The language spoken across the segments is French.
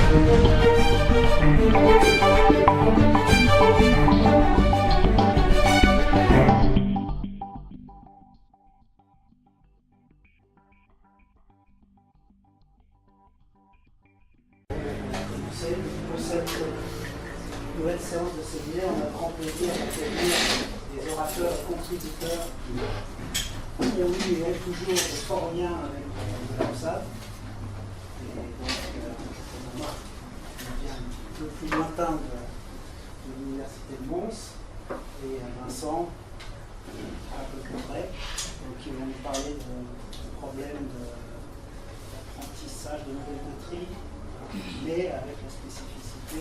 Pour cette nouvelle séance de séminaire, on a grand plaisir d'accueillir des orateurs compositeurs qui ont eu et ont toujours de forts liens avec la l'AMSAD. Et donc, Thomas vient un peu plus lointain de l'université de Mons, et Vincent, un peu plus près, qui vont nous parler de problèmes d'apprentissage de modèles de tri, mais avec la spécificité de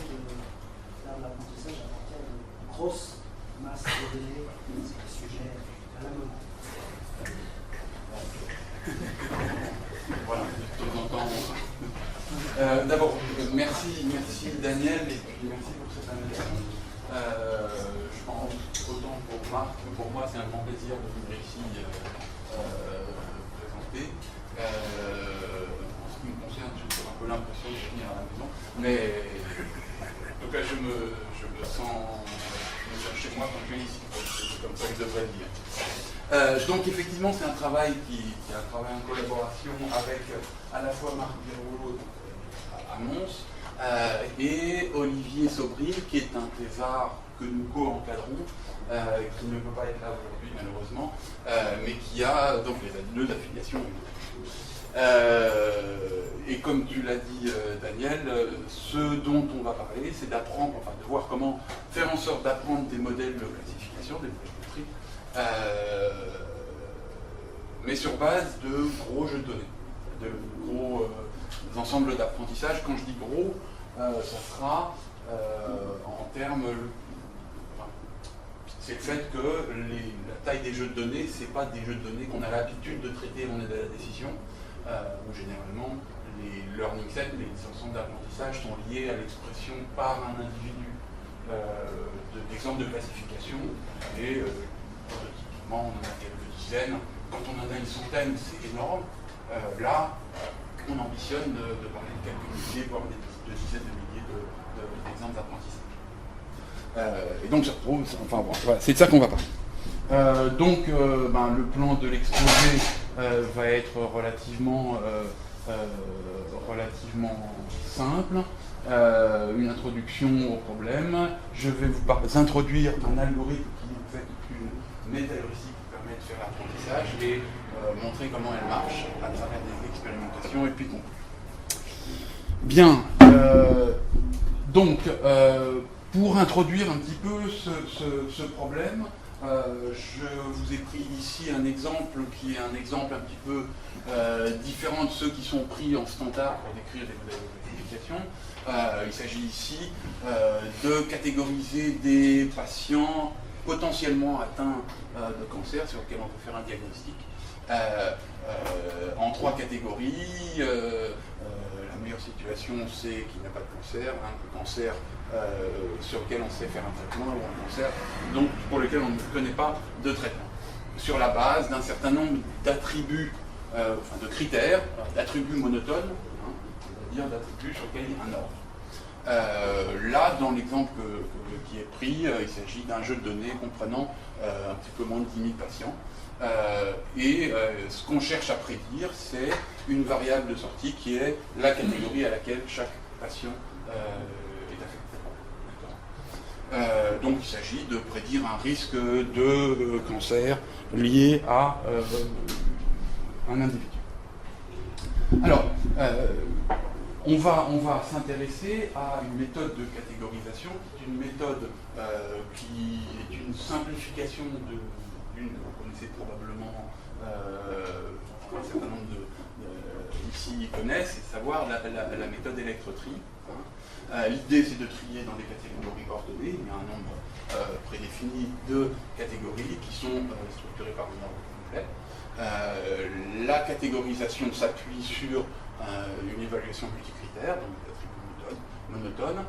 faire de l'apprentissage à partir de grosses masses de données, c'est un sujet à la mode. Voilà, de temps en temps. D'abord, merci Daniel, et puis merci pour cette invitation. Je pense autant pour Marc que pour moi, c'est un grand plaisir de venir ici présenter. En ce qui me concerne, j'ai toujours un peu l'impression de venir à la maison, mais en tout cas, je me sens chez moi quand je viens ici. C'est comme ça que je devrais le dire. Donc effectivement, c'est un travail qui est un travail en collaboration avec à la fois Marc Birolo à Mons et Olivier Sobril, qui est un thésard que nous co-encadrons, qui ne peut pas être là aujourd'hui malheureusement, mais qui a donc les deux affiliations. Et comme tu l'as dit Daniel, ce dont on va parler, c'est d'apprendre, enfin de voir comment faire en sorte d'apprendre des modèles de classification, des modèles de tri, mais sur base de gros jeux de données, de gros ensembles d'apprentissage. Quand je dis gros, ça sera en termes... c'est le fait que la taille des jeux de données, ce n'est pas des jeux de données qu'on a l'habitude de traiter en aide à la décision, où généralement les learning sets, les ensembles d'apprentissage sont liés à l'expression par un individu d'exemples de classification, et typiquement on en a quelques dizaines. Quand on en a une centaine, c'est énorme. Là, on ambitionne de parler de quelques milliers, voire de dizaines de milliers d'exemples d'apprentissage. Et donc, ça retrouve, enfin bon, voilà, c'est de ça qu'on va parler. Donc, le plan de l'exposé va être relativement simple. Une introduction au problème. Je vais vous introduire un algorithme qui en fait une méta-heuristique qui permet de faire l'apprentissage et montrer comment elle marche à travers des expérimentations et puis conclure. Bien. Pour introduire un petit peu ce problème, je vous ai pris ici un exemple qui est un exemple un petit peu différent de ceux qui sont pris en standard pour décrire des modèles de classification. Il s'agit ici de catégoriser des patients potentiellement atteints de cancer sur lesquels on peut faire un diagnostic en trois catégories. La meilleure situation, c'est qu'il n'y a pas de cancer, le cancer sur lequel on sait faire un traitement, ou un cancer donc pour lequel on ne connaît pas de traitement, sur la base d'un certain nombre d'attributs, de critères, d'attributs monotones, c'est-à-dire d'attributs sur lesquels il y a un ordre. Là, dans l'exemple qui est pris, il s'agit d'un jeu de données comprenant un petit peu moins de 10 000 patients. Ce qu'on cherche à prédire, c'est une variable de sortie qui est la catégorie à laquelle chaque patient est affecté. Donc il s'agit de prédire un risque de cancer lié à un individu. Alors, on va s'intéresser à une méthode de catégorisation, qui est une méthode qui est une simplification d'une que vous connaissez probablement, un certain nombre ici connaissent, c'est savoir la méthode électro-tri. L'idée, c'est de trier dans des catégories ordonnées. Il y a un nombre prédéfini de catégories qui sont structurées par un ordre complet. La catégorisation s'appuie sur une évaluation multicritère, donc des attributs monotones,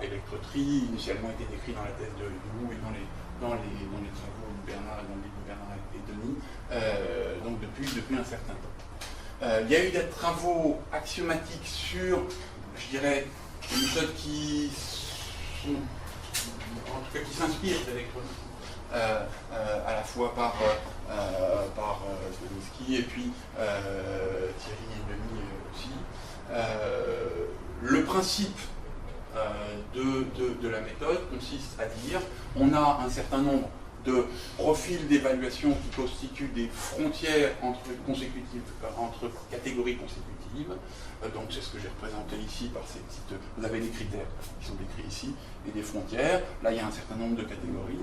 électro-tri initialement été décrit dans la thèse de You et dans les travaux de Bernard, dans le livre de Bernard et Denis, donc depuis un certain temps. Il y a eu des travaux axiomatiques sur, je dirais, des méthodes qui sont, en tout cas qui s'inspirent d'électronique, à la fois par Stanisky et puis Thierry et Denis aussi. Le principe de la méthode consiste à dire on a un certain nombre de profils d'évaluation qui constituent des frontières entre catégories consécutives. Donc c'est ce que j'ai représenté ici par ces petites... Vous avez des critères qui sont décrits ici, et des frontières. Là, il y a un certain nombre de catégories.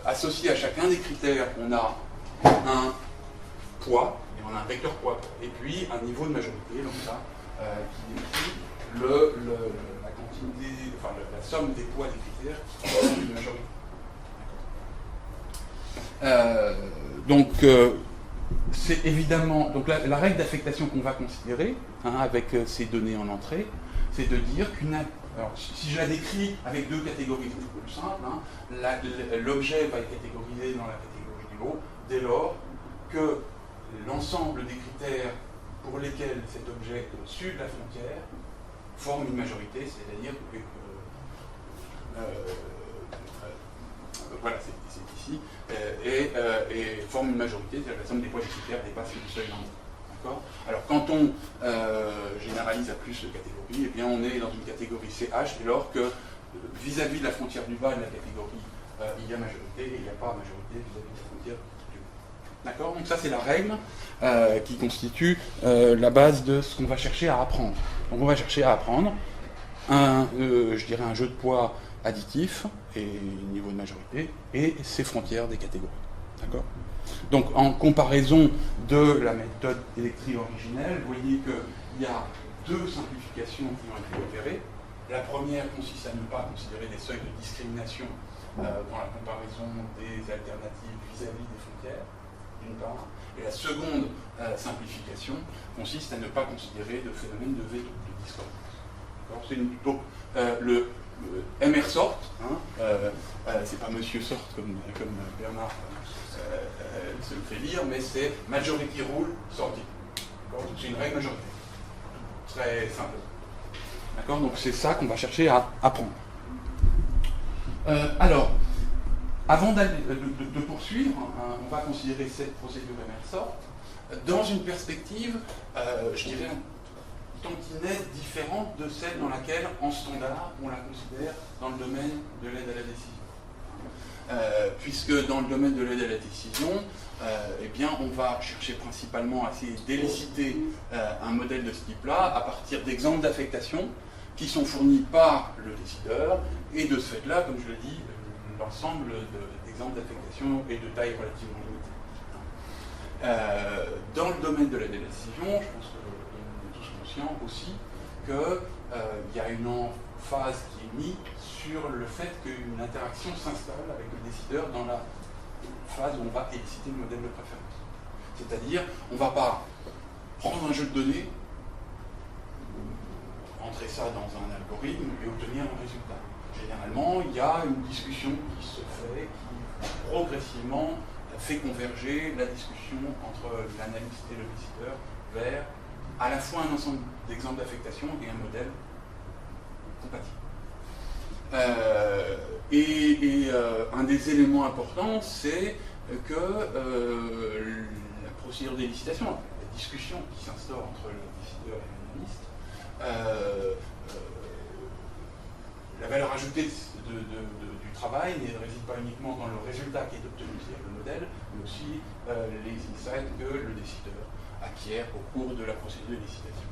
Associé à chacun des critères, on a un poids, et on a un vecteur poids, et puis un niveau de majorité, donc ça, qui décrit la quantité, enfin la somme des poids des critères qui sont une majorité. C'est évidemment donc la règle d'affectation qu'on va considérer avec ces données en entrée, c'est de dire alors, si je la décris avec deux catégories, c'est plus simple, l'objet va être catégorisé dans la catégorie du haut dès lors que l'ensemble des critères pour lesquels cet objet est au-dessus de la frontière forme une majorité, c'est-à-dire que voilà, c'est ici, et forme une majorité, c'est-à-dire que la somme des poids des critères dépasse le seuil d'entrée. D'accord ? Alors quand on généralise à plus de catégories, eh bien on est dans une catégorie CH, dès lors que vis-à-vis de la frontière du bas de la catégorie, il y a majorité, et il n'y a pas majorité vis-à-vis de la frontière du haut. D'accord ? Donc ça c'est la règle qui constitue la base de ce qu'on va chercher à apprendre. Donc on va chercher à apprendre je dirais un jeu de poids additif et niveau de majorité et ses frontières des catégories. D'accord ? Donc en comparaison de la méthode électrique originelle, vous voyez qu'il y a deux simplifications qui ont été opérées. La première consiste à ne pas considérer des seuils de discrimination dans la comparaison des alternatives vis-à-vis des frontières, d'une part. Et la seconde simplification consiste à ne pas considérer de phénomène de veto, de discordance. Donc le MR sort, c'est pas Monsieur sort comme Bernard se le fait lire, mais c'est majority rule sorting. C'est une règle majoritaire. Très simple. D'accord ? Donc c'est ça qu'on va chercher à apprendre. Alors, avant de poursuivre, on va considérer cette procédure MR sort dans une perspective, je dirais, tantinette différente de celle dans laquelle, en standard, on la considère dans le domaine de l'aide à la décision. Puisque dans le domaine de l'aide à la décision, eh bien, on va chercher principalement à essayer d'éliciter un modèle de ce type-là à partir d'exemples d'affectation qui sont fournis par le décideur, et de ce fait-là, comme je l'ai dit, l'ensemble d'exemples d'affectation est de taille relativement limitée. Dans le domaine de l'aide à la décision, je pense que aussi qu'il y a une emphase qui est mise sur le fait qu'une interaction s'installe avec le décideur dans la phase où on va éliciter le modèle de préférence. C'est-à-dire, on ne va pas prendre un jeu de données, entrer ça dans un algorithme et obtenir un résultat. Généralement, il y a une discussion qui se fait, qui progressivement fait converger la discussion entre l'analyste et le décideur vers à la fois un ensemble d'exemples d'affectation et un modèle compatible. Un des éléments importants, c'est que la procédure d'élicitation, la discussion qui s'instaure entre le décideur et l'analyste, la valeur ajoutée du travail ne réside pas uniquement dans le résultat qui est obtenu, c'est-à-dire le modèle, mais aussi les insights que le décideur acquiert au cours de la procédure d'élicitation.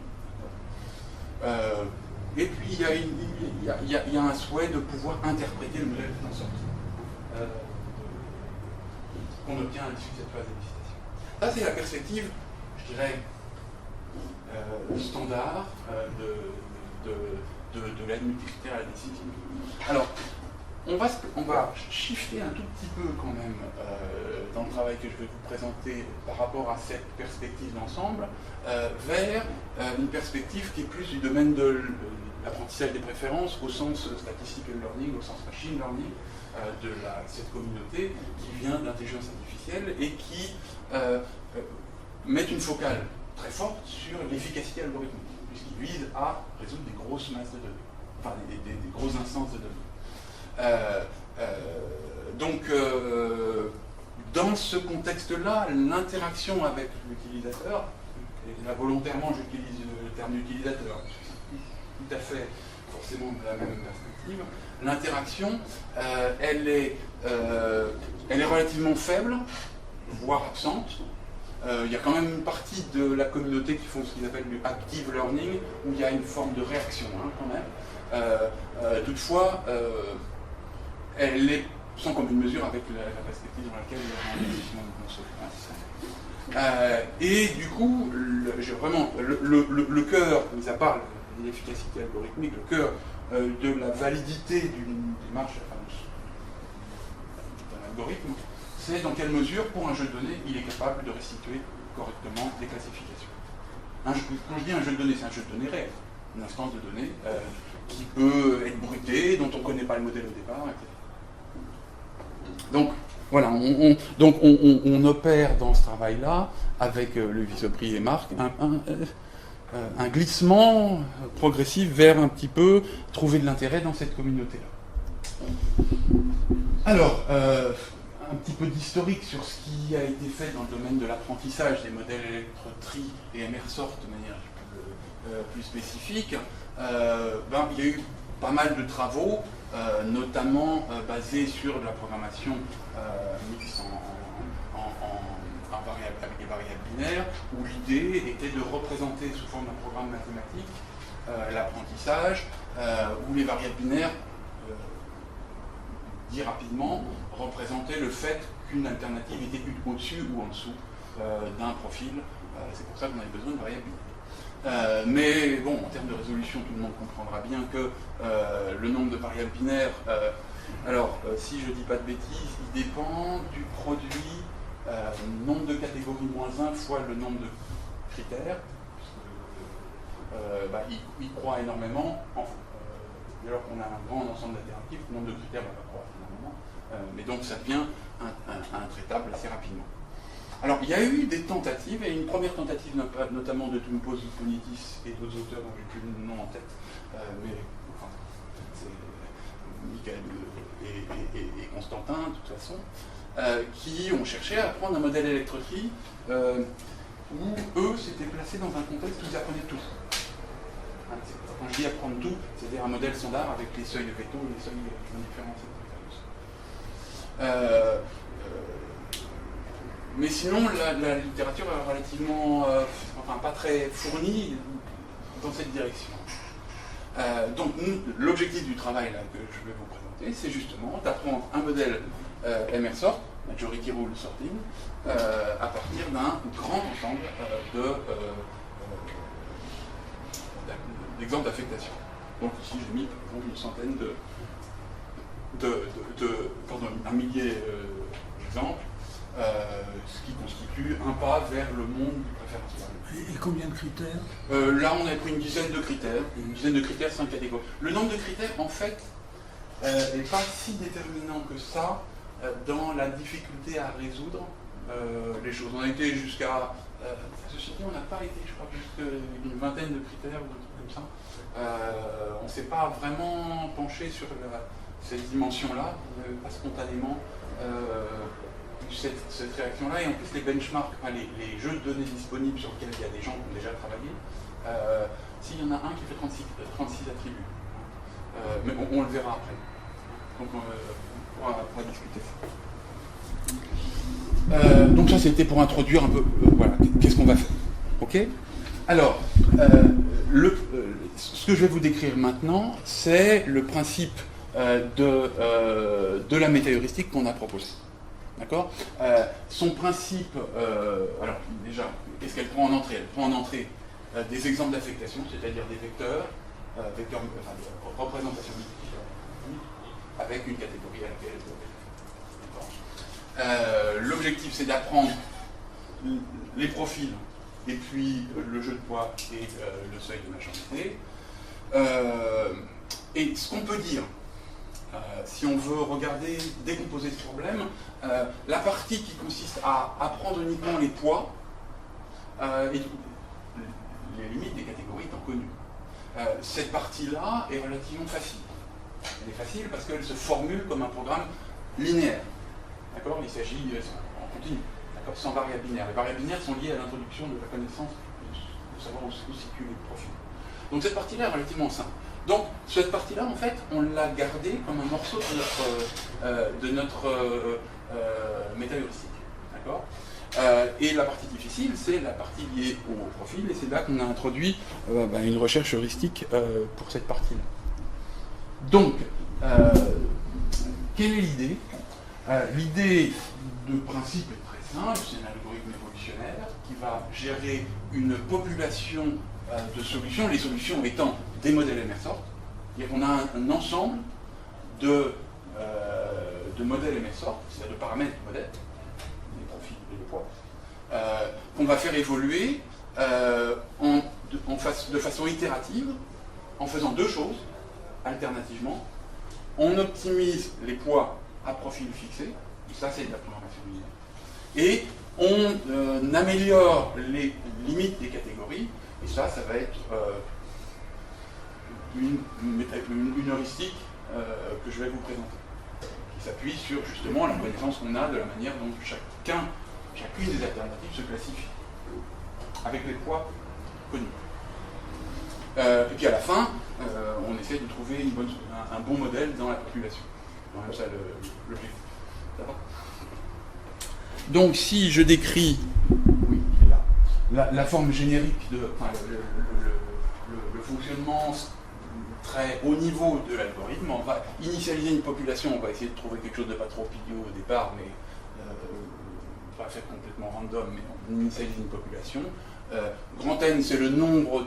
Et puis il y a un souhait de pouvoir interpréter le modèle qui en sort, qu'on obtient à l'issue de cette phase d'élicitation. Ça, c'est la perspective, je dirais, standard de l'aide multicritère à la décision. Alors, on va shifter un tout petit peu quand même dans le travail que je vais vous présenter par rapport à cette perspective d'ensemble vers une perspective qui est plus du domaine de l'apprentissage des préférences au sens statistical learning, au sens machine learning de cette communauté qui vient d'intelligence artificielle et qui met une focale très forte sur l'efficacité algorithmique, puisqu'il vise à résoudre des grosses masses de données, enfin des grosses instances de données. Donc, dans ce contexte-là, l'interaction avec l'utilisateur, et là volontairement j'utilise le terme utilisateur, tout à fait forcément de la même perspective, l'interaction, elle est relativement faible, voire absente. Il y a quand même une partie de la communauté qui font ce qu'ils appellent du active learning, où il y a une forme de réaction quand même. Toutefois, elle est sans commune mesure avec la perspective dans laquelle il y a un investissement de console. Et du coup, vraiment, le cœur, mis à part l'efficacité algorithmique, le cœur de la validité d'une démarche, d'un algorithme, c'est dans quelle mesure, pour un jeu de données, il est capable de restituer correctement des classifications. Quand je dis un jeu de données, c'est un jeu de données réel, une instance de données qui peut être bruitée, dont on ne connaît pas le modèle au départ, etc. Donc, voilà, on opère dans ce travail-là, avec le vice-prix et Marc, un glissement progressif vers un petit peu trouver de l'intérêt dans cette communauté-là. Alors, un petit peu d'historique sur ce qui a été fait dans le domaine de l'apprentissage des modèles électro-tri et MRSort de manière plus spécifique. Il y a eu pas mal de travaux, notamment basés sur de la programmation mixte avec des variables binaires, où l'idée était de représenter sous forme d'un programme mathématique l'apprentissage, où les variables binaires, dit rapidement, représentaient le fait qu'une alternative était au-dessus ou en dessous d'un profil. C'est pour ça qu'on avait besoin de variables binaires. Mais bon, en termes de résolution, tout le monde comprendra bien que le nombre de variables binaires, si je ne dis pas de bêtises, il dépend du produit nombre de catégories moins 1 fois le nombre de critères, il croît énormément, alors qu'on a un grand ensemble d'alternatives, le nombre de critères va pas croître énormément, mais donc ça devient intraitable assez rapidement. Alors, il y a eu des tentatives, et une première tentative notamment de Tumpos Zuponitis et d'autres auteurs dont j'ai plus le nom en tête, c'est Michael et Constantin, de toute façon, qui ont cherché à apprendre un modèle électro-tri où eux s'étaient placés dans un contexte où ils apprenaient tout. Quand je dis apprendre tout, c'est-à-dire un modèle standard avec les seuils de veto et les seuils de différence. Mais sinon, la littérature est relativement, pas très fournie dans cette direction. Donc, l'objectif du travail là, que je vais vous présenter, c'est justement d'apprendre un modèle MRSort, Majority Rule Sorting, à partir d'un grand ensemble d'exemples d'affectation. Donc ici, j'ai mis par exemple une centaine un millier d'exemples, ce qui constitue un pas vers le monde du préférentiel. Et combien de critères? Là, on a pris une dizaine de critères, 5 catégories. Le nombre de critères, en fait, n'est pas si déterminant que ça dans la difficulté à résoudre les choses. On a été jusqu'à... ceci dit, on n'a pas été, je crois, jusqu'à une vingtaine de critères ou un truc comme ça. On ne s'est pas vraiment penché sur cette dimension-là, pas spontanément cette réaction-là, et en plus les benchmarks, les jeux de données disponibles sur lesquels il y a des gens qui ont déjà travaillé, s'il y en a un qui fait 36 attributs, mais on le verra après, donc on pourra discuter ça. Donc ça c'était pour introduire un peu, voilà, qu'est-ce qu'on va faire, ok? Alors, ce que je vais vous décrire maintenant, c'est le principe de la métaheuristique qu'on a proposé. D'accord? Son principe, alors déjà, qu'est-ce qu'elle prend en entrée? Elle prend en entrée des exemples d'affectation, c'est-à-dire des vecteurs, des représentations avec une catégorie à laquelle elle doit. L'objectif, c'est d'apprendre les profils, et puis le jeu de poids et le seuil de majorité. Et ce qu'on peut dire, si on veut regarder, décomposer ce problème, la partie qui consiste à apprendre uniquement les poids les limites des catégories étant connues. Cette partie-là est relativement facile. Elle est facile parce qu'elle se formule comme un programme linéaire. D'accord? Il s'agit en continu, d'accord, sans variables binaires. Les variables binaires sont liées à l'introduction de la connaissance de savoir où situent les profils. Donc cette partie-là est relativement simple. Donc cette partie-là, en fait, on l'a gardée comme un morceau de notre métaheuristique. D'accord? Et la partie difficile, c'est la partie liée au profil, et c'est là qu'on a introduit une recherche heuristique pour cette partie-là. Donc, quelle est l'idée? L'idée de principe est très simple, c'est un algorithme évolutionnaire qui va gérer une population de solutions, les solutions étant des modèles MRSort. C'est-à-dire qu'on a un ensemble de modèles MRSort, c'est-à-dire de paramètres du modèle, des profils et des poids, qu'on va faire évoluer de façon itérative en faisant deux choses alternativement. On optimise les poids à profil fixé, et ça c'est de la programmation linéaire, et on améliore les limites des catégories, et ça va être une heuristique que je vais vous présenter, qui s'appuie sur justement la connaissance qu'on a de la manière dont chacune des alternatives se classifie, avec les poids connus. Et puis à la fin, on essaie de trouver un bon modèle dans la population. C'est même ça l'objectif. Ça va ? Donc si je décris, oui, il est là, la forme générique le fonctionnement très haut niveau de l'algorithme, on va initialiser une population, on va essayer de trouver quelque chose de pas trop idiot au départ, mais pas faire complètement random, mais on initialise une population. Grand N, c'est le nombre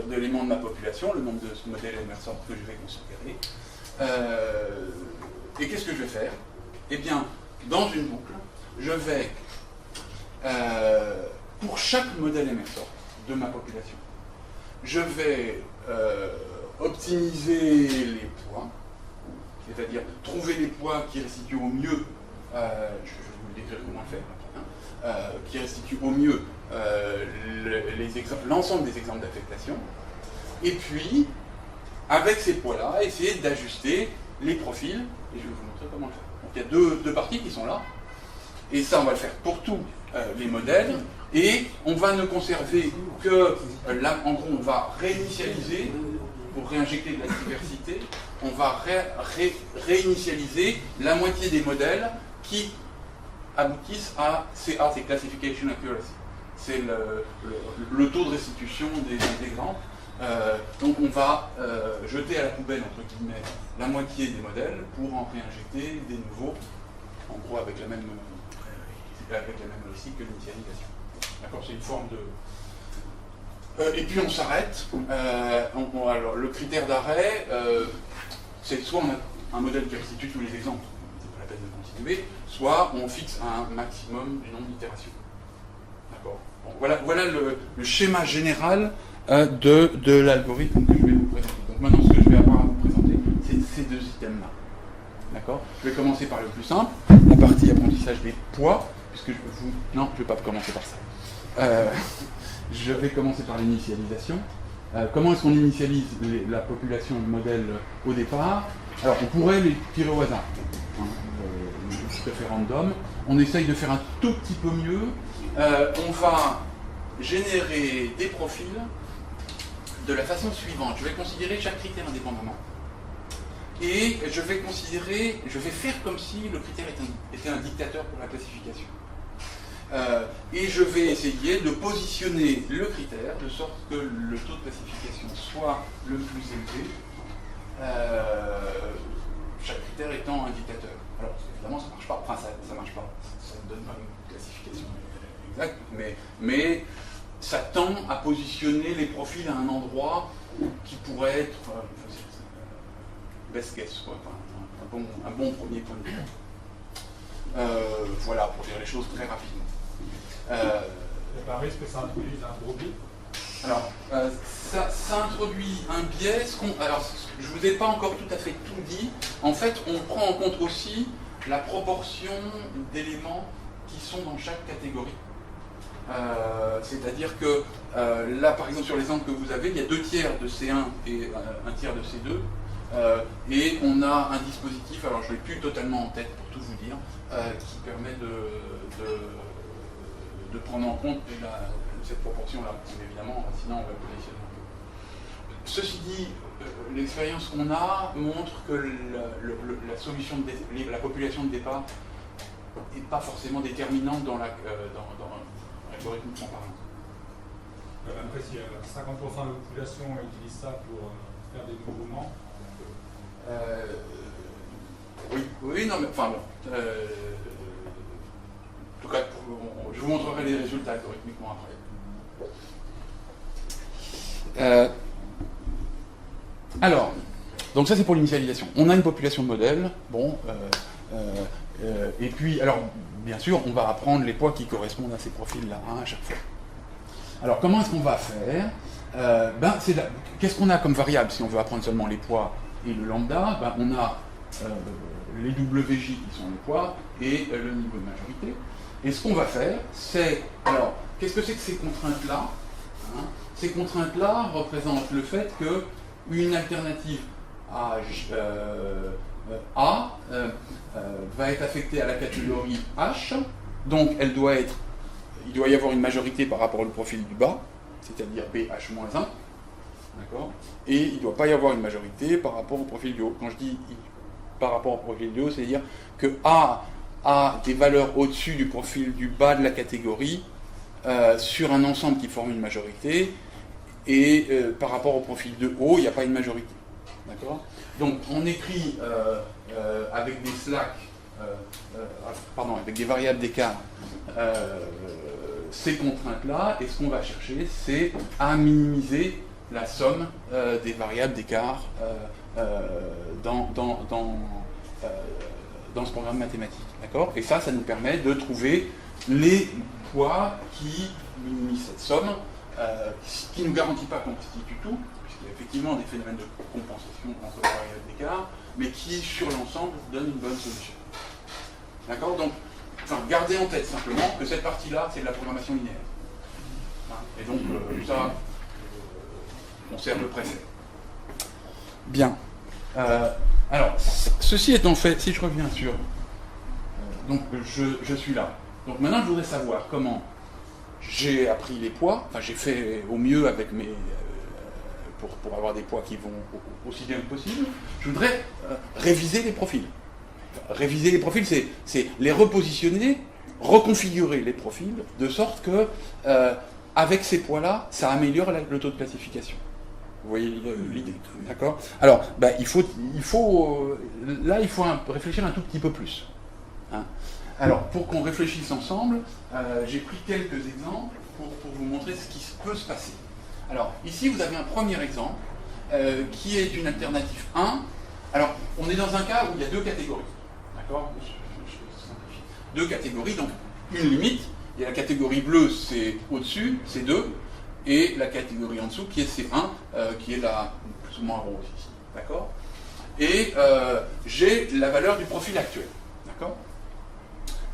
d'éléments de ma population, le nombre de ce modèle MRSort que je vais considérer. Et qu'est-ce que je vais faire? Eh bien, dans une boucle, je vais, pour chaque modèle MRSort de ma population, je vais optimiser les poids, c'est-à-dire trouver les poids qui restituent au mieux, je vais vous le décrire comment le faire après, qui restituent au mieux l'ensemble des exemples d'affectation, et puis, avec ces poids-là, essayer d'ajuster les profils, et je vais vous montrer comment le faire. Donc il y a deux parties qui sont là, et ça on va le faire pour tous les modèles, et on va ne conserver que, là en gros on va réinitialiser, pour réinjecter de la diversité, on va réinitialiser la moitié des modèles qui aboutissent à CA, c'est Classification Accuracy. C'est le taux de restitution des exemples. Donc on va jeter à la poubelle, entre guillemets, la moitié des modèles pour en réinjecter des nouveaux, en gros avec la même heuristique que l'initialisation. D'accord, c'est une forme de... et puis on s'arrête. Alors, le critère d'arrêt, c'est soit on a un modèle qui restitue tous les exemples, c'est pas la peine de continuer, soit on fixe un maximum du nombre d'itérations. D'accord. Bon, voilà le schéma général de l'algorithme que je vais vous présenter. Donc maintenant, ce que je vais avoir à vous présenter, c'est ces deux items-là. D'accord. Je vais commencer par le plus simple, la partie apprentissage des poids, puisque non, je ne vais pas commencer par ça. Je vais commencer par l'initialisation. Comment est-ce qu'on initialise la population de modèles au départ? Alors, on pourrait les tirer au hasard, tout à fait random. On essaye de faire un tout petit peu mieux. On va générer des profils de la façon suivante. Je vais considérer chaque critère indépendamment. Et je vais faire comme si le critère était un dictateur pour la classification. Et je vais essayer de positionner le critère de sorte que le taux de classification soit le plus élevé, chaque critère étant un dictateur. Alors évidemment ça ne marche pas, enfin ça marche pas, ça ne donne pas une classification exacte, mais ça tend à positionner les profils à un endroit qui pourrait être best guess, quoi, un bon premier point de vue. Voilà, pour dire les choses très rapidement. Il n'y a pas un risque que ça introduise un gros biais? Alors, ça introduit un biais. Alors, je ne vous ai pas encore tout à fait tout dit. En fait, on prend en compte aussi la proportion d'éléments qui sont dans chaque catégorie. C'est-à-dire que là, par exemple, sur l'exemple que vous avez, il y a 2 tiers de C1 et 1 tiers de C2. Et on a un dispositif, alors je ne l'ai plus totalement en tête pour tout vous dire, qui permet de prendre en compte cette proportion-là. Évidemment, sinon on va positionner un peu. Ceci dit, l'expérience qu'on a montre que la solution la population de départ n'est pas forcément déterminante dans l'algorithme parlant. Après, si 50% de la population utilise ça pour faire des mouvements. Oui, non, mais enfin bon. En tout cas, je vous montrerai les résultats algorithmiquement après. Alors, donc ça c'est pour l'initialisation. On a une population de modèles, bon, et puis, alors, bien sûr, on va apprendre les poids qui correspondent à ces profils-là, hein, à chaque fois. Alors, comment est-ce qu'on va faire? Qu'est-ce qu'on a comme variable si on veut apprendre seulement les poids et le lambda? On a les WJ qui sont les poids et le niveau de majorité. Et ce qu'on va faire, c'est... Alors, qu'est-ce que c'est que ces contraintes-là, hein? Ces contraintes-là représentent le fait qu'une alternative A va être affectée à la catégorie H, donc il doit y avoir une majorité par rapport au profil du bas, c'est-à-dire BH-1, d'accord, et il ne doit pas y avoir une majorité par rapport au profil du haut. Quand je dis par rapport au profil du haut, c'est-à-dire que A a des valeurs au-dessus du profil du bas de la catégorie sur un ensemble qui forme une majorité, et par rapport au profil de haut, il n'y a pas une majorité. D'accord ? Donc on écrit avec des slacks, avec des variables d'écart, ces contraintes-là, et ce qu'on va chercher, c'est à minimiser la somme des variables d'écart dans ce programme mathématique. D'accord ? Et ça nous permet de trouver les poids qui minimisent cette somme, qui ne nous garantit pas qu'on constitue tout, puisqu'il y a effectivement des phénomènes de compensation entre les variables d'écart, mais qui, sur l'ensemble, donnent une bonne solution. D'accord ? Donc, gardez en tête simplement que cette partie-là, c'est de la programmation linéaire. Et donc, ça, on sait à peu près faire. Bien. Alors, ceci étant fait, si je reviens sur... donc, je suis là. Donc, maintenant, je voudrais savoir comment j'ai appris les poids. Enfin, j'ai fait au mieux avec mes... pour avoir des poids qui vont aussi bien que possible. Je voudrais réviser les profils. Réviser les profils, c'est les repositionner, reconfigurer les profils, de sorte que, avec ces poids-là, ça améliore le taux de classification. Vous voyez l'idée, d'accord ? Alors, il faut réfléchir un tout petit peu plus. Hein ? Alors, pour qu'on réfléchisse ensemble, j'ai pris quelques exemples pour vous montrer ce qui peut se passer. Alors, ici, vous avez un premier exemple, qui est une alternative 1. Alors, on est dans un cas où il y a 2 catégories. D'accord ? Je simplifie. 2 catégories, donc une limite. Il y a la catégorie bleue, c'est au-dessus, c'est 2. Et la catégorie en dessous, qui est C1, qui est là, plus ou moins rose ici. D'accord ? Et j'ai la valeur du profil actuel. D'accord ?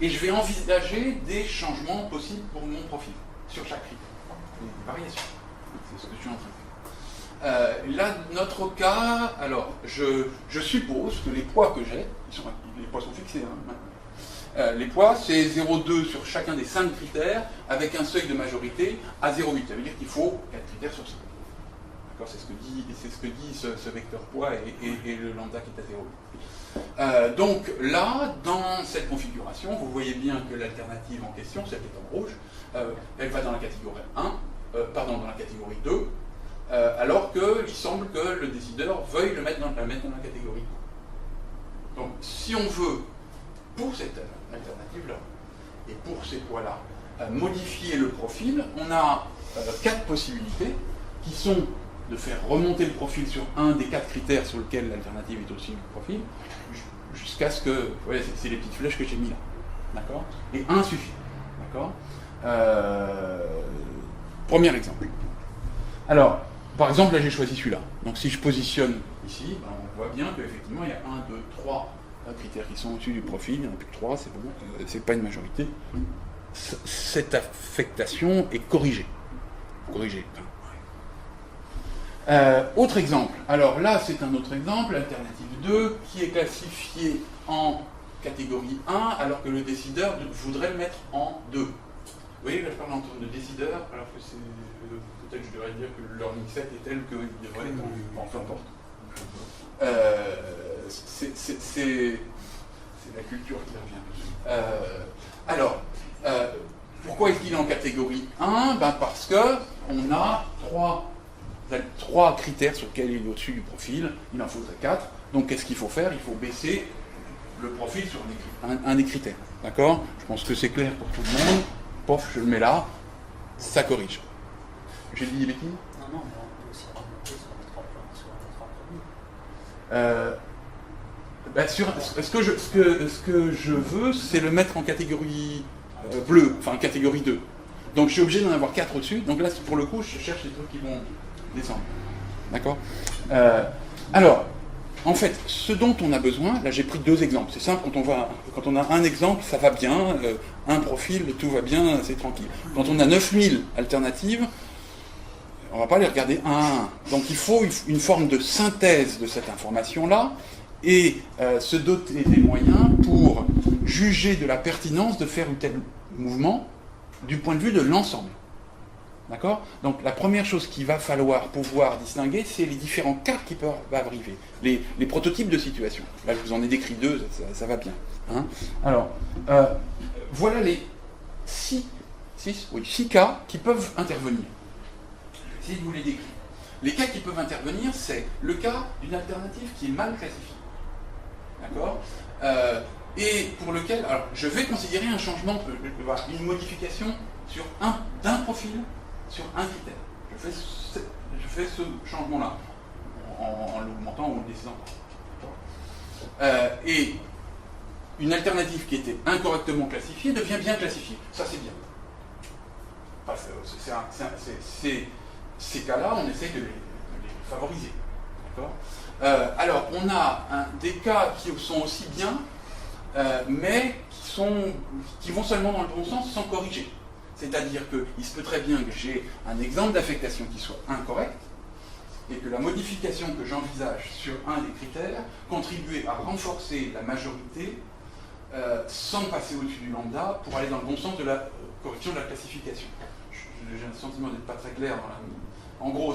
Et je vais envisager des changements possibles pour mon profil, sur chaque critère. Des variations. C'est ce que je suis en train de faire. Là, notre cas, alors, je suppose que les poids que j'ai, les poids sont fixés, hein, maintenant. Les poids, c'est 0,2 sur chacun des 5 critères, avec un seuil de majorité à 0,8. Ça veut dire qu'il faut 4 critères sur 5. D'accord ? C'est ce que dit ce vecteur poids et le lambda qui est à 0,8. Donc là, dans cette configuration, vous voyez bien que l'alternative en question, celle qui est en rouge, elle va dans la catégorie 1, dans la catégorie 2, alors qu'il semble que le décideur veuille la mettre dans la catégorie 2. Donc si on veut, pour cette alternative-là, et pour ces poids-là, modifier le profil, on a 4 possibilités, qui sont de faire remonter le profil sur un des 4 critères sur lesquels l'alternative est aussi du profil, jusqu'à ce que... Vous voyez, c'est les petites flèches que j'ai mis là. D'accord ? Et 1 suffit. D'accord ? Premier exemple. Alors, par exemple, là j'ai choisi celui-là. Donc si je positionne ici, on voit bien qu'effectivement il y a 1, 2, 3 critères qui sont au-dessus du profil, il n'y en a plus que 3, c'est bon, c'est pas une majorité. cette affectation est corrigée. Autre exemple. Alors là, c'est un autre exemple, alternative 2, qui est classifié en catégorie 1, alors que le décideur voudrait le mettre en 2. Vous voyez, là, je parle en termes de décideur, alors que c'est... peut-être je devrais dire que le learning set est tel qu'il devrait être en... peu importe. C'est la culture qui revient. Alors, pourquoi est-ce qu'il est en catégorie 1 ? Parce qu'on a trois critères sur lesquels il est au-dessus du profil, il en faudrait 4. Donc qu'est-ce qu'il faut faire ? Il faut baisser le profil sur un des critères. D'accord ? Je pense que c'est clair pour tout le monde. Pof, je le mets là, ça corrige. J'ai dit des bêtises ? Non, mais on peut aussi remonter sur les 3 premiers. Ce que je veux, c'est le mettre en catégorie bleue, enfin catégorie 2. Donc je suis obligé d'en avoir 4 au-dessus. Donc là, pour le coup, je cherche les trucs qui vont descendre. D'accord ? Alors, en fait, ce dont on a besoin, là j'ai pris 2 exemples. C'est simple, quand on a un exemple, ça va bien, un profil, tout va bien, c'est tranquille. Quand on a 9000 alternatives, on ne va pas les regarder un à un. Donc il faut une forme de synthèse de cette information-là et se doter des moyens pour juger de la pertinence de faire ou tel mouvement du point de vue de l'ensemble. D'accord ? Donc la première chose qu'il va falloir pouvoir distinguer, c'est les différents cas qui peuvent arriver, les prototypes de situation. Là, je vous en ai décrit 2, ça va bien. Hein ? Alors, voilà les 6 cas qui peuvent intervenir. Si je vous les décris. Les cas qui peuvent intervenir, c'est le cas d'une alternative qui est mal classifiée. D'accord ? Et pour lequel, alors, je vais considérer un changement, une modification sur d'un profil sur un critère. Je fais ce changement-là, en l'augmentant ou en le descendant. Et une alternative qui était incorrectement classifiée devient bien classifiée. Ça, c'est bien. Ces cas-là, on essaye de les favoriser. D'accord ? Alors, on a des cas qui sont aussi bien, mais qui vont seulement dans le bon sens sans corriger. C'est-à-dire qu'il se peut très bien que j'ai un exemple d'affectation qui soit incorrect, et que la modification que j'envisage sur un des critères contribue à renforcer la majorité sans passer au-dessus du lambda pour aller dans le bon sens de la correction de la classification. J'ai un sentiment d'être pas très clair. En gros,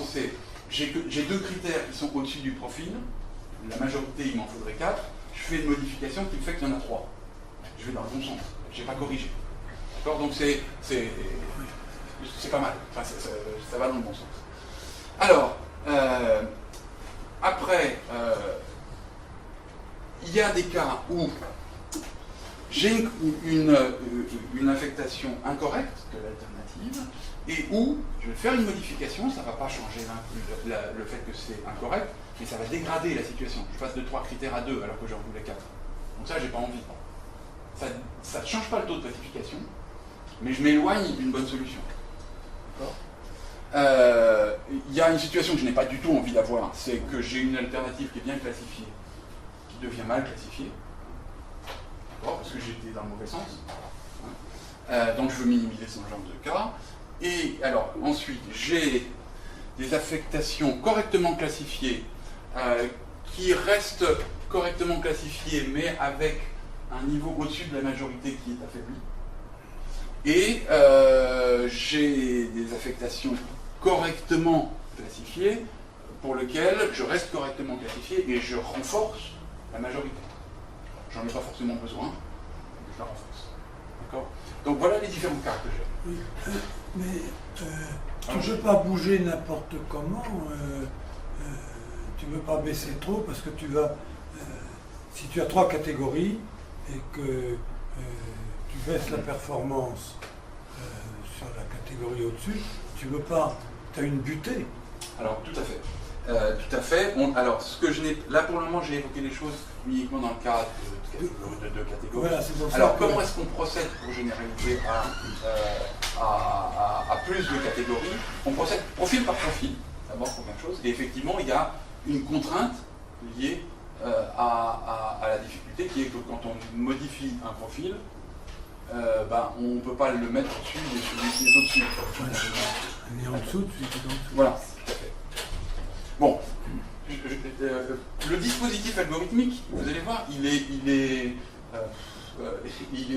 j'ai 2 critères qui sont au-dessus du profil. La majorité, il m'en faudrait 4. Je fais une modification qui me fait qu'il y en a 3. Je vais dans le bon sens. Je n'ai pas corrigé. D'accord ? Donc c'est pas mal. Enfin, ça va dans le bon sens. Alors, après, il y a des cas où j'ai une affectation incorrecte de l'alternative et où je vais faire une modification, ça ne va pas changer le fait que c'est incorrect, mais ça va dégrader la situation. Je passe de 3 critères à 2 alors que j'en voulais 4. Donc ça, j'ai pas envie. Ça ne change pas le taux de classification, mais je m'éloigne d'une bonne solution. D'accord ? Il y a une situation que je n'ai pas du tout envie d'avoir, c'est que j'ai une alternative qui est bien classifiée, qui devient mal classifiée. D'accord ? Parce que j'étais dans le mauvais sens. Donc je veux minimiser ce genre de cas. Et alors, ensuite, j'ai des affectations correctement classifiées qui restent correctement classifiées, mais avec un niveau au-dessus de la majorité qui est affaibli. Et j'ai des affectations correctement classifiées pour lesquelles je reste correctement classifié et je renforce la majorité. J'en ai pas forcément besoin, mais je la renforce. D'accord ? Donc voilà les différents cas que j'ai. Oui, mais tu ne veux pas bouger n'importe comment, tu ne veux pas baisser trop parce que tu vas, si tu as 3 catégories et que tu baisses la performance sur la catégorie au-dessus, tu veux pas, tu as une butée. Alors tout à fait. Tout à fait. Alors, là pour le moment, j'ai évoqué les choses uniquement dans le cas de 2 catégories. Voilà, alors, comment est-ce qu'on procède pour généraliser à plus de catégories ? On procède profil par profil, d'abord, première chose. Et effectivement, il y a une contrainte liée à la difficulté qui est que quand on modifie un profil, on ne peut pas le mettre au-dessus de celui qui est au-dessus. On est en dessous de celui qui est en dessous. Voilà. Bon. Le dispositif algorithmique, vous allez voir, il est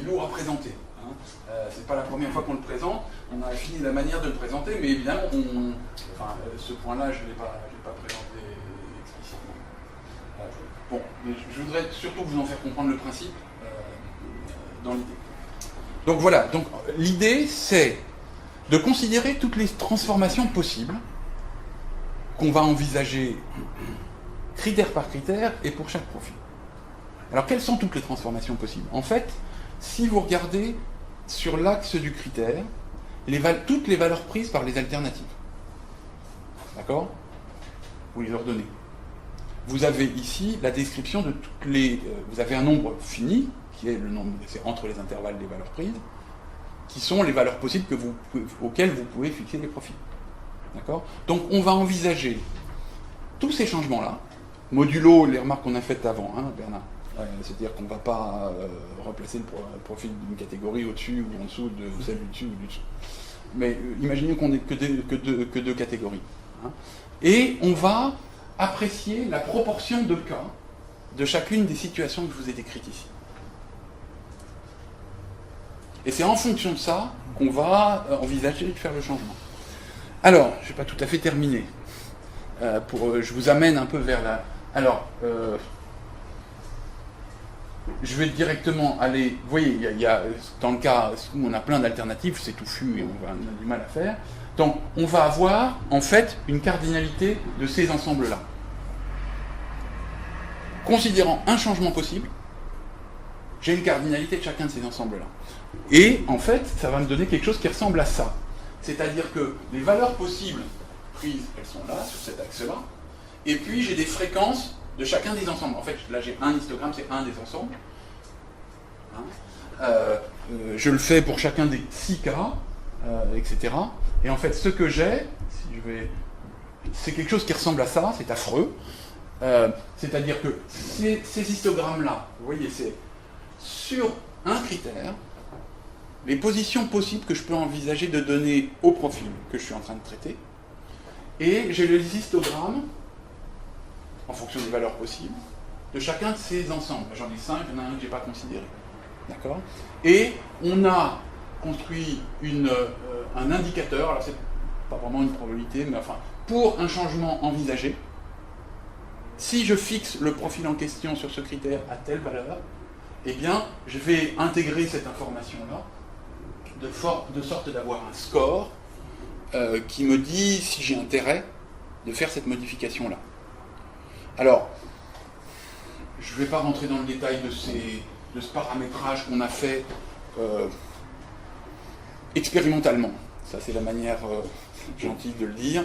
lourd à présenter. Hein. C'est pas la première fois qu'on le présente. On a affiné la manière de le présenter, mais évidemment, ce point-là, je ne l'ai pas présenté explicitement. Bon, mais je voudrais surtout vous en faire comprendre le principe dans l'idée. Donc voilà. Donc l'idée, c'est de considérer toutes les transformations possibles qu'on va envisager critère par critère et pour chaque profil. Alors, quelles sont toutes les transformations possibles? En fait, si vous regardez sur l'axe du critère, toutes les valeurs prises par les alternatives. D'accord? Vous les ordonnez. Vous avez ici la description de toutes les... vous avez un nombre fini, qui est le nombre, c'est entre les intervalles des valeurs prises, qui sont les valeurs possibles auxquelles vous pouvez fixer les profils. D'accord? Donc on va envisager tous ces changements-là, modulo les remarques qu'on a faites avant, hein, Bernard. C'est-à-dire qu'on ne va pas replacer le profil d'une catégorie au-dessus ou en dessous de celle du dessus ou du dessous. Mais imaginez qu'on n'ait que deux catégories. Hein. Et on va apprécier la proportion de cas de chacune des situations que je vous ai décrites ici. Et c'est en fonction de ça qu'on va envisager de faire le changement. Alors, je n'ai pas tout à fait terminé. Je vous amène un peu vers la... Alors, je vais directement aller... Vous voyez, il y a, dans le cas où on a plein d'alternatives, c'est touffu et on a du mal à faire. Donc, on va avoir, en fait, une cardinalité de ces ensembles-là. Considérant un changement possible, j'ai une cardinalité de chacun de ces ensembles-là. Et, en fait, ça va me donner quelque chose qui ressemble à ça. C'est-à-dire que les valeurs possibles prises, elles sont là, sur cet axe-là, et puis j'ai des fréquences de chacun des ensembles. En fait, là j'ai un histogramme, c'est un des ensembles. Hein. Je le fais pour chacun des 6 cas, etc. Et en fait, ce que j'ai, c'est quelque chose qui ressemble à ça, c'est affreux. C'est-à-dire que ces histogrammes-là, vous voyez, c'est sur un critère, les positions possibles que je peux envisager de donner au profil que je suis en train de traiter, et j'ai les histogrammes, en fonction des valeurs possibles, de chacun de ces ensembles. J'en ai 5, il y en a un que je n'ai pas considéré. D'accord? Et on a construit un indicateur, alors c'est pas vraiment une probabilité, mais enfin, pour un changement envisagé, si je fixe le profil en question sur ce critère à telle valeur, eh bien, je vais intégrer cette information-là de sorte d'avoir un score qui me dit si j'ai intérêt de faire cette modification-là. Alors, je ne vais pas rentrer dans le détail de ce paramétrage qu'on a fait expérimentalement. Ça, c'est la manière gentille de le dire.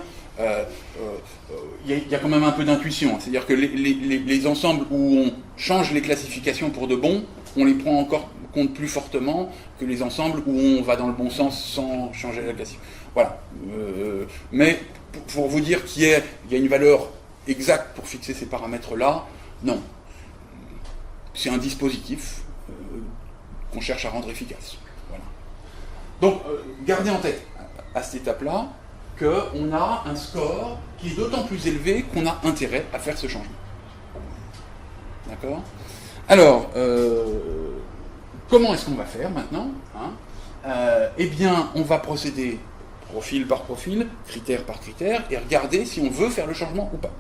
Il y a quand même un peu d'intuition. C'est-à-dire que les ensembles où on change les classifications pour de bon, on les prend encore compte plus fortement que les ensembles où on va dans le bon sens sans changer la classification. Voilà. Mais pour vous dire qu'il y a une valeur exacte pour fixer ces paramètres-là, non. C'est un dispositif qu'on cherche à rendre efficace. Voilà. Donc, gardez en tête, à cette étape-là, qu'on a un score qui est d'autant plus élevé qu'on a intérêt à faire ce changement. D'accord? Alors, comment est-ce qu'on va faire maintenant, hein? Eh bien, on va procéder profil par profil, critère par critère, et regarder si on veut faire le changement ou pas.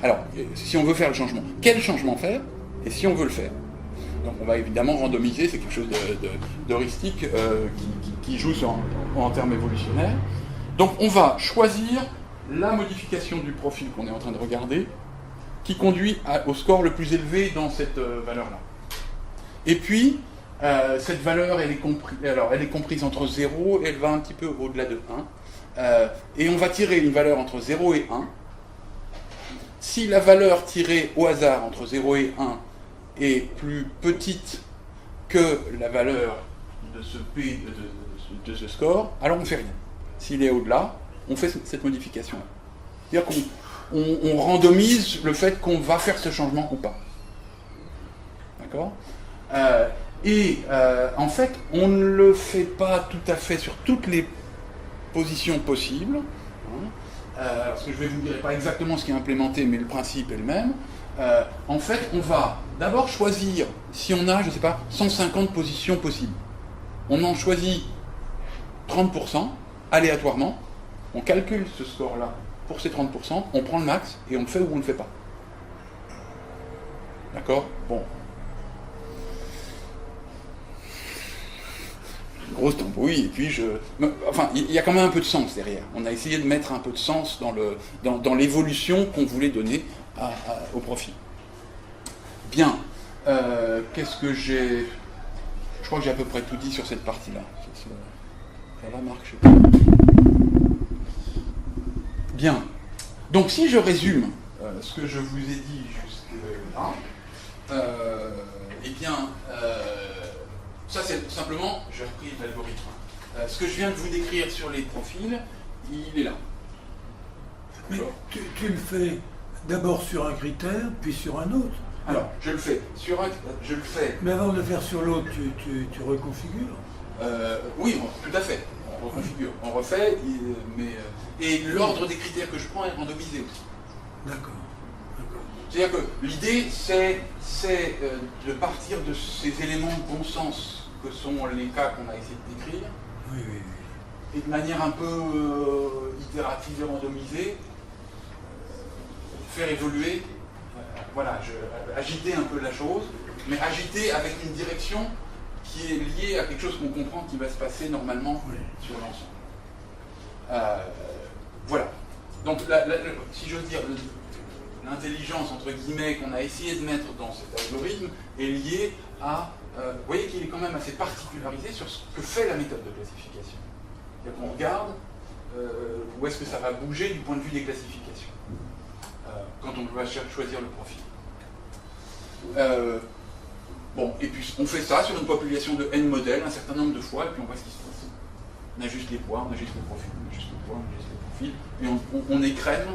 Alors, si on veut faire le changement, quel changement faire, et si on veut le faire. Donc on va évidemment randomiser, c'est quelque chose d'heuristique qui joue en termes évolutionnaires. Donc on va choisir la modification du profil qu'on est en train de regarder, qui conduit au score le plus élevé dans cette valeur-là. Et puis, cette valeur, elle est comprise entre 0 et elle va un petit peu au-delà de 1. Et on va tirer une valeur entre 0 et 1. Si la valeur tirée au hasard entre 0 et 1 est plus petite que la valeur de ce P, de ce score, alors on ne fait rien. S'il est au-delà, on fait cette modification-là. C'est-à-dire qu'on randomise le fait qu'on va faire ce changement ou pas. D'accord ? En fait, on ne le fait pas tout à fait sur toutes les positions possibles. Parce que je vais vous dire pas exactement ce qui est implémenté, mais le principe est le même. En fait, on va d'abord choisir, si on a, je ne sais pas, 150 positions possibles. On en choisit 30%, aléatoirement, on calcule ce score-là pour ces 30%, on prend le max et on le fait ou on ne le fait pas. D'accord? Bon. Grosse tambouille, et puis enfin, il y a quand même un peu de sens derrière. On a essayé de mettre un peu de sens dans l'évolution qu'on voulait donner au profil. Bien. Qu'est-ce que j'ai... Je crois que j'ai à peu près tout dit sur cette partie-là. Ça va, Marc? Je sais pas. Bien. Donc, si je résume ce que je vous ai dit jusque-là, eh bien... ça, c'est simplement, j'ai repris l'algorithme. Ce que je viens de vous décrire sur les profils, il est là. Mais tu le fais d'abord sur un critère, puis sur un autre. Alors, je le fais sur un... Mais avant de le faire sur l'autre, tu reconfigures. Oui, tout à fait. On reconfigure. On refait, et l'ordre des critères que je prends est randomisé aussi. D'accord. C'est-à-dire que l'idée, c'est de partir de ces éléments de bon sens que sont les cas qu'on a essayé de décrire, oui. Et de manière un peu itérative et randomisée, faire évoluer, agiter un peu la chose, mais agiter avec une direction qui est liée à quelque chose qu'on comprend qui va se passer normalement sur l'ensemble. Voilà. Donc, si j'ose dire, l'intelligence, entre guillemets, qu'on a essayé de mettre dans cet algorithme est liée à... vous voyez qu'il est quand même assez particularisé sur ce que fait la méthode de classification. C'est-à-dire qu'on regarde où est-ce que ça va bouger du point de vue des classifications, quand on va choisir le profil. Bon, et puis on fait ça sur une population de N modèles un certain nombre de fois, et puis on voit ce qui se passe. On ajuste les poids, on ajuste le profil, on ajuste les poids, on ajuste les profils, et on écrème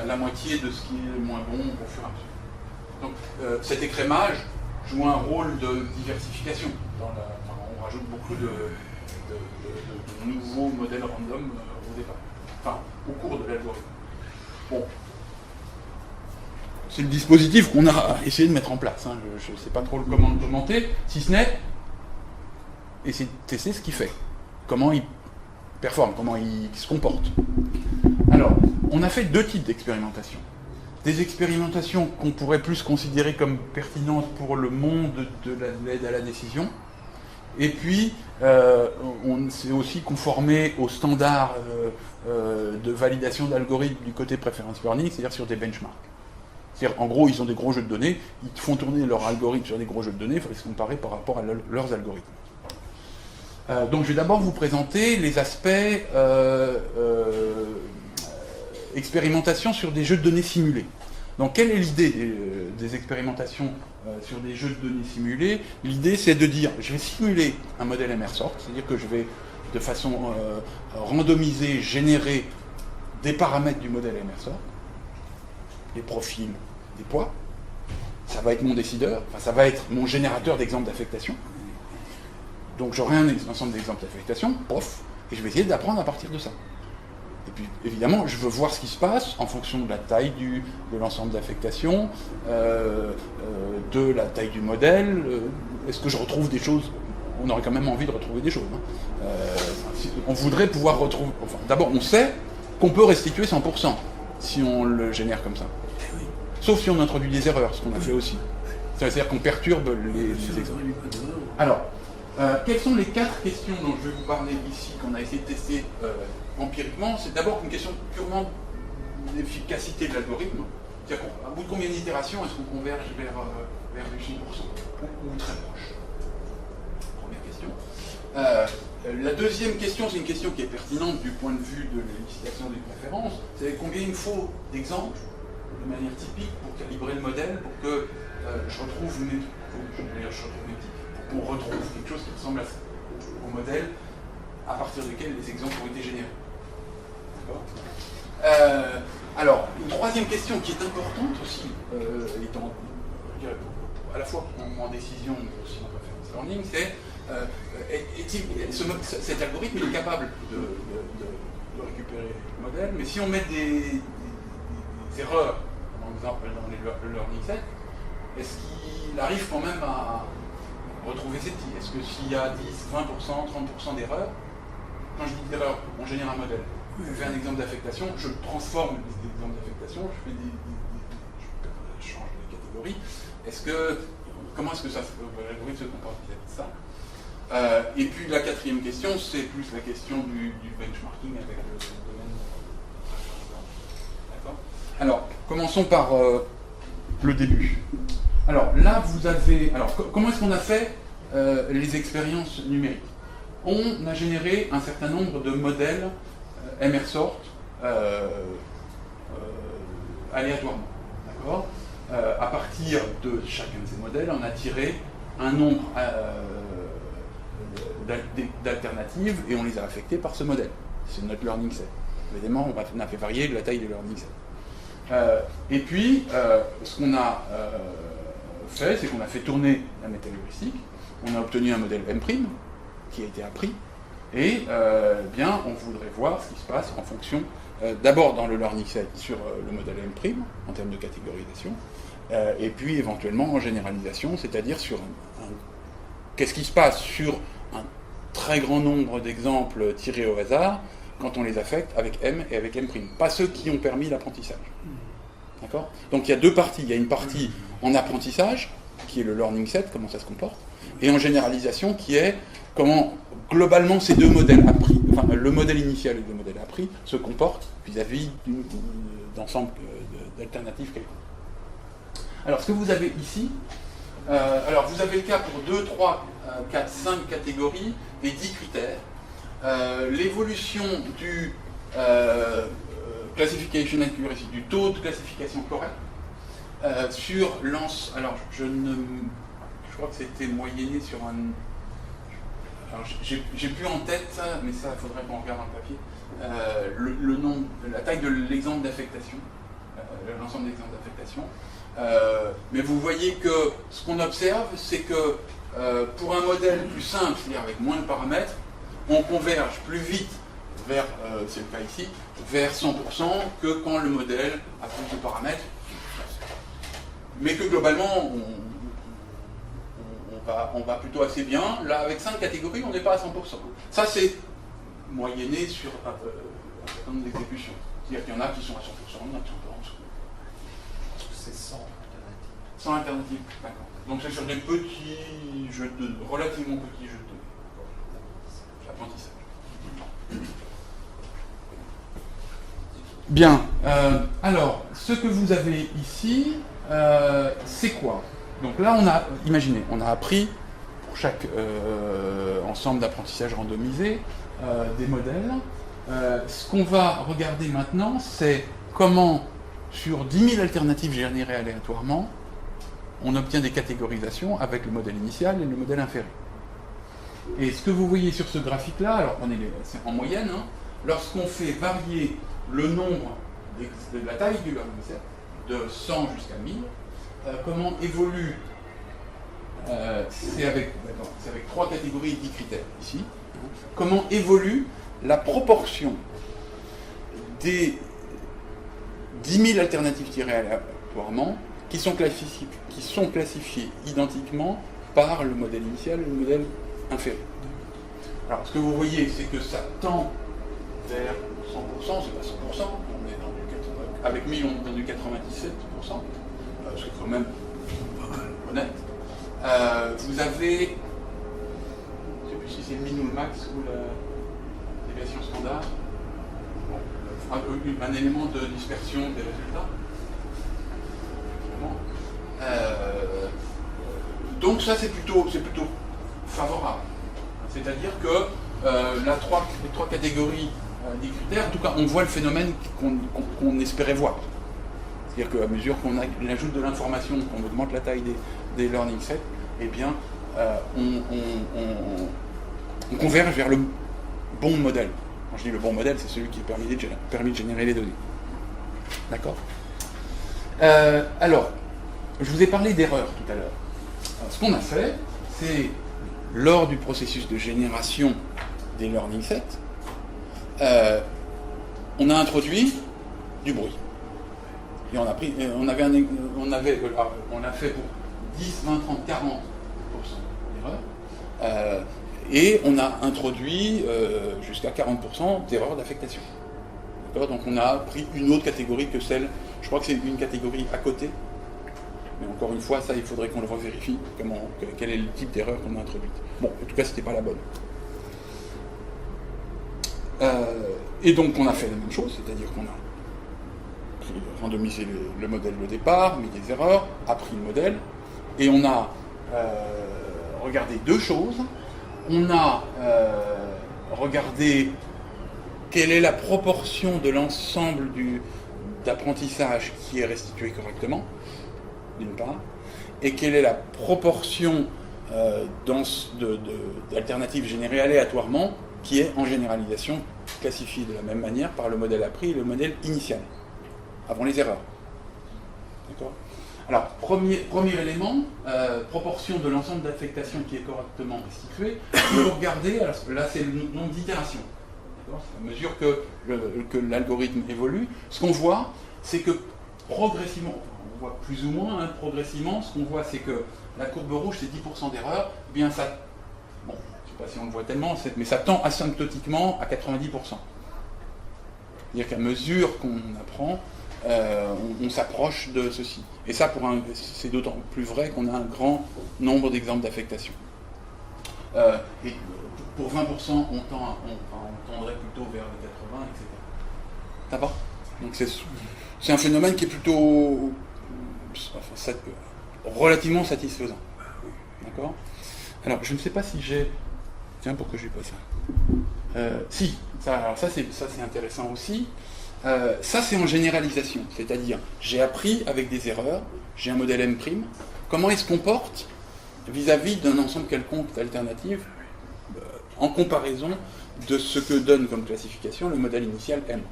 la moitié de ce qui est le moins bon au fur et à mesure. Donc cet écrémage joue un rôle de diversification. On rajoute beaucoup de nouveaux modèles random au départ, enfin au cours de l'algorithme. Bon. C'est le dispositif qu'on a essayé de mettre en place. Je ne sais pas trop comment le commenter, si ce n'est essayer de tester ce qu'il fait, comment il performe, comment il se comporte. Alors, on a fait deux types d'expérimentations. Des expérimentations qu'on pourrait plus considérer comme pertinentes pour le monde de l'aide à la décision. Et puis, on s'est aussi conformé aux standards de validation d'algorithmes du côté preference learning, c'est-à-dire sur des benchmarks. C'est-à-dire, en gros, ils ont des gros jeux de données, ils font tourner leur algorithme sur des gros jeux de données, il faut les comparer par rapport à leurs algorithmes. Donc, je vais d'abord vous présenter les aspects expérimentation sur des jeux de données simulés. Donc, quelle est l'idée des expérimentations sur des jeux de données simulés? L'idée, c'est de dire, je vais simuler un modèle MRSort, c'est-à-dire que je vais, de façon randomisée, générer des paramètres du modèle MRSort, les profils, des poids. Ça va être mon décideur, enfin, ça va être mon générateur d'exemples d'affectation. Donc, j'aurai un ensemble d'exemples d'affectation, pof, et je vais essayer d'apprendre à partir de ça. Et puis, évidemment, je veux voir ce qui se passe en fonction de la taille de l'ensemble d'affectation, de la taille du modèle. Est-ce que je retrouve des choses? On aurait quand même envie de retrouver des choses. On voudrait pouvoir retrouver... Enfin, d'abord, on sait qu'on peut restituer 100% si on le génère comme ça. Sauf si on introduit des erreurs, ce qu'on a fait aussi. C'est-à-dire qu'on perturbe les exemples. Alors, quelles sont les 4 questions dont je vais vous parler ici, qu'on a essayé de tester empiriquement? C'est d'abord une question purement d'efficacité de l'algorithme. C'est-à-dire qu'à bout de combien d'itérations est-ce qu'on converge vers du 100% ou très proche? Première question. La deuxième question, c'est une question qui est pertinente du point de vue de l'élicitation des préférences. C'est combien il me faut d'exemples de manière typique pour calibrer le modèle, pour que je retrouve mes petits, pour qu'on retrouve quelque chose qui ressemble au modèle à partir duquel les exemples ont été générés. Alors, une troisième question qui est importante aussi, étant à la fois en décision, mais aussi en preference learning, c'est cet algorithme il est capable de récupérer le modèle, mais si on met des erreurs, par exemple dans le learning set, est-ce qu'il arrive quand même à retrouver ses petits? Est-ce que s'il y a 10, 20%, 30% d'erreurs, quand je dis d'erreurs, on génère un modèle. Je fais un exemple d'affectation, je transforme les exemples d'affectation, je change de catégorie. Comment est-ce que l'algorithme se comporte vis-à-vis de ça? Et puis la quatrième question, c'est plus la question du benchmarking avec le domaine. D'accord? Alors, commençons par le début. Alors là, vous avez... Alors, comment est-ce qu'on a fait les expériences numériques? On a généré un certain nombre de modèles MRSort aléatoirement. D'accord? À partir de chacun de ces modèles, on a tiré un nombre d'alternatives et on les a affectées par ce modèle. C'est notre learning set. Évidemment, on a fait varier la taille du learning set. Et puis, ce qu'on a fait, c'est qu'on a fait tourner la métaheuristique, on a obtenu un modèle M' qui a été appris, et bien, on voudrait voir ce qui se passe en fonction, d'abord dans le learning set sur le modèle M' en termes de catégorisation, et puis éventuellement en généralisation, c'est-à-dire sur qu'est-ce qui se passe sur un très grand nombre d'exemples tirés au hasard quand on les affecte avec M et avec M', pas ceux qui ont permis l'apprentissage. D'accord? Donc il y a deux parties. Il y a une partie en apprentissage, qui est le learning set, comment ça se comporte, et en généralisation, qui est comment globalement ces deux modèles appris, enfin le modèle initial et le modèle appris, se comportent vis-à-vis d'ensemble d'alternatives quelconques. Alors ce que vous avez ici, alors vous avez le cas pour 2, 3, 4, 5 catégories et 10 critères. L'évolution du classification accuracy, du taux de classification correct, sur l'ensemble. Alors je crois que c'était moyenné sur un. Alors j'ai plus en tête, mais ça il faudrait qu'on regarde dans le papier, le nombre, la taille de l'exemple d'affectation, l'ensemble des exemples d'affectation. Mais vous voyez que ce qu'on observe, c'est que pour un modèle plus simple, c'est-à-dire avec moins de paramètres, on converge plus vite vers, c'est le cas ici, vers 100% que quand le modèle a plus de paramètres. Mais que globalement, on va plutôt assez bien. Là, avec 5 catégories, on n'est pas à 100%. Ça, c'est moyenné sur un certain nombre d'exécutions. C'est-à-dire qu'il y en a qui sont à 100%, il y en a qui sont un peu en dessous. C'est 100 alternatives. 100 alternatives, d'accord. Donc c'est sur des petits jeux de données, relativement petits jeux de données. L'apprentissage. Bien. Alors, ce que vous avez ici, c'est quoi? Donc là, imaginez, on a appris pour chaque ensemble d'apprentissage randomisé des modèles. Ce qu'on va regarder maintenant, c'est comment, sur 10 000 alternatives générées aléatoirement, on obtient des catégorisations avec le modèle initial et le modèle inférieur. Et ce que vous voyez sur ce graphique-là, alors c'est en moyenne, hein, lorsqu'on fait varier le nombre de la taille du learning set, de 100 jusqu'à 1000, comment évolue, c'est avec 3 catégories et 10 critères ici, comment évolue la proportion des 10 000 alternatives tirées aléatoirement qui sont classifiées identiquement par le modèle initial et le modèle inférieur. Alors ce que vous voyez, c'est que ça tend vers 100%, c'est pas 100%, on est dans du 80%, avec 1000 on est dans du 97%, c'est quand même honnête. Vous avez, je ne sais plus si c'est le min ou le max ou la déviation standard, un élément de dispersion des résultats. Donc ça c'est plutôt favorable. C'est-à-dire que les trois catégories des critères, en tout cas on voit le phénomène qu'on espérait voir. C'est-à-dire qu'à mesure qu'on ajoute de l'information, qu'on augmente la taille des learning sets, eh bien on converge vers le bon modèle. Quand je dis le bon modèle, c'est celui qui permis de générer les données. D'accord ? Alors, je vous ai parlé d'erreurs tout à l'heure. Alors, ce qu'on a fait, c'est, lors du processus de génération des learning sets, on a introduit du bruit. Et on a fait pour 10, 20, 30, 40% d'erreurs. Et on a introduit jusqu'à 40% d'erreurs d'affectation. D'accord ? Donc on a pris une autre catégorie que celle, je crois que c'est une catégorie à côté. Mais encore une fois, ça, il faudrait qu'on le revérifie, quel est le type d'erreur qu'on a introduite. Bon, en tout cas, c'était pas la bonne. Et donc, on a fait la même chose, c'est-à-dire qu'on a randomisé le modèle au départ, mis des erreurs, appris le modèle, et on a regardé deux choses. On a regardé quelle est la proportion de l'ensemble d'apprentissage qui est restitué correctement, d'une part, et quelle est la proportion d'alternatives générées aléatoirement qui est en généralisation classifiée de la même manière par le modèle appris et le modèle initial, avant les erreurs. D'accord ? Alors, premier élément, proportion de l'ensemble d'affectations qui est correctement restituée. Vous regardez, alors là c'est le nombre d'itérations. À mesure que l'algorithme évolue, ce qu'on voit, c'est que progressivement, on voit plus ou moins progressivement, ce qu'on voit c'est que la courbe rouge c'est 10% d'erreur, eh bien ça, bon, je ne sais pas si on le voit tellement, mais ça tend asymptotiquement à 90%. C'est-à-dire qu'à mesure qu'on apprend, on s'approche de ceci. Et ça, c'est d'autant plus vrai qu'on a un grand nombre d'exemples d'affectation. Et pour 20%, on tendrait plutôt vers les 80, etc. D'accord ? Donc c'est un phénomène qui est plutôt relativement satisfaisant. D'accord ? Alors, je ne sais pas si j'ai... Tiens, pourquoi j'ai pas ça ? Si, ça c'est intéressant aussi. Ça, c'est en généralisation, c'est-à-dire, j'ai appris avec des erreurs, j'ai un modèle M', comment il se comporte vis-à-vis d'un ensemble quelconque d'alternatives en comparaison de ce que donne comme classification le modèle initial M.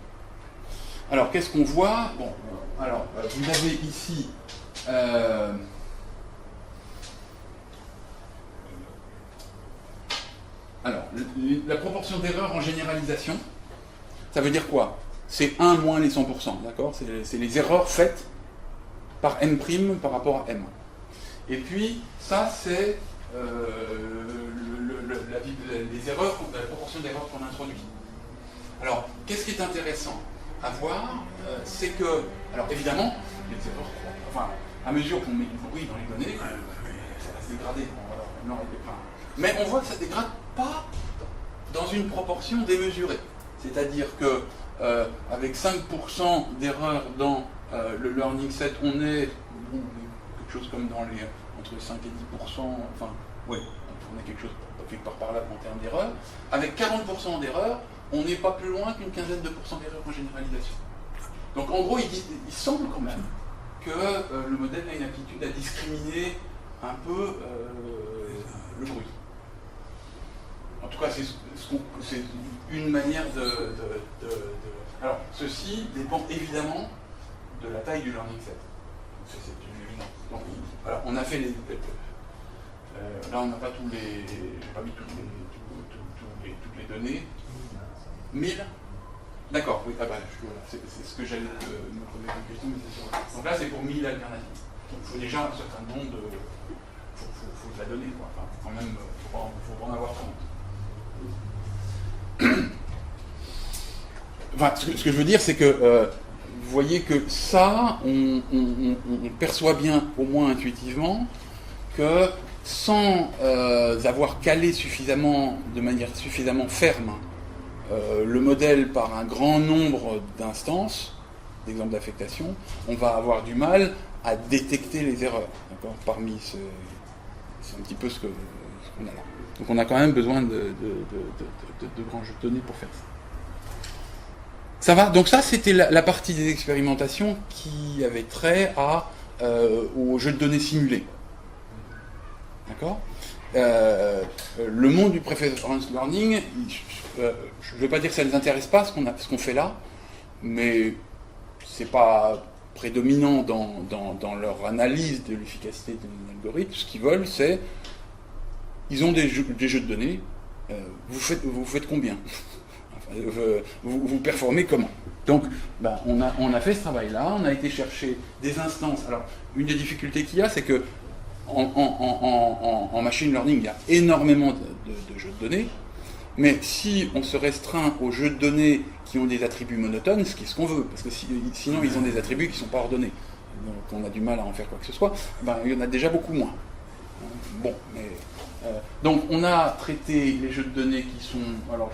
Alors, qu'est-ce qu'on voit ? Bon, alors, vous avez ici alors, la proportion d'erreurs en généralisation, ça veut dire quoi ? C'est 1 moins les 100%, d'accord ? C'est les erreurs faites par M' par rapport à M. Et puis, ça, c'est les erreurs, la proportion d'erreurs qu'on introduit. Alors, qu'est-ce qui est intéressant à voir, c'est que, alors évidemment, les erreurs, enfin, à mesure qu'on met du bruit dans les données, ça va se dégrader. Mais on voit que ça ne dégrade pas dans une proportion démesurée. C'est-à-dire que avec 5% d'erreurs dans le learning set, on est quelque chose comme dans les entre 5 et 10%, enfin, oui, on est quelque chose quelque part par là en termes d'erreurs. Avec 40% d'erreurs, on n'est pas plus loin qu'une quinzaine de pourcents d'erreurs en généralisation. Donc en gros, il semble quand même que le modèle a une aptitude à discriminer un peu le bruit. En tout cas, c'est une manière Alors, ceci dépend évidemment de la taille du learning set. C'est une évidence. Donc, alors, on a fait les... là, on n'a pas tous les... J'ai pas mis toutes les données. 1000 ? D'accord, oui, voilà, c'est ce que j'allais me poser comme question, mais c'est sûr. Donc là, c'est pour 1000 alternatives. Donc il faut déjà un certain nombre de... faut de la donner, quoi. Enfin, quand même, faut pas en avoir 30. Enfin, ce que je veux dire, c'est que vous voyez que ça, on perçoit bien, au moins intuitivement, que sans avoir calé suffisamment, de manière suffisamment ferme, le modèle par un grand nombre d'instances, d'exemples d'affectation, on va avoir du mal à détecter les erreurs. Parmi c'est un petit peu ce qu'on a là. Donc on a quand même besoin de grands jeux de données pour faire ça. Ça va ? Donc ça, c'était la partie des expérimentations qui avait trait aux jeux de données simulés. D'accord ? Le monde du preference learning, je ne veux pas dire que ça ne les intéresse pas, ce qu'on fait là, mais c'est pas prédominant dans leur analyse de l'efficacité d'un algorithme, ce qu'ils veulent, c'est, ils ont des jeux de données, vous faites combien? Vous performez comment? Donc, on a fait ce travail-là, on a été chercher des instances. Alors, une des difficultés qu'il y a, c'est que en machine learning, il y a énormément de jeux de données, mais si on se restreint aux jeux de données qui ont des attributs monotones, ce qui est ce qu'on veut, parce que sinon ils ont des attributs qui ne sont pas ordonnés, donc on a du mal à en faire quoi que ce soit, il y en a déjà beaucoup moins. Bon, mais... donc on a traité les jeux de données qui sont... Alors,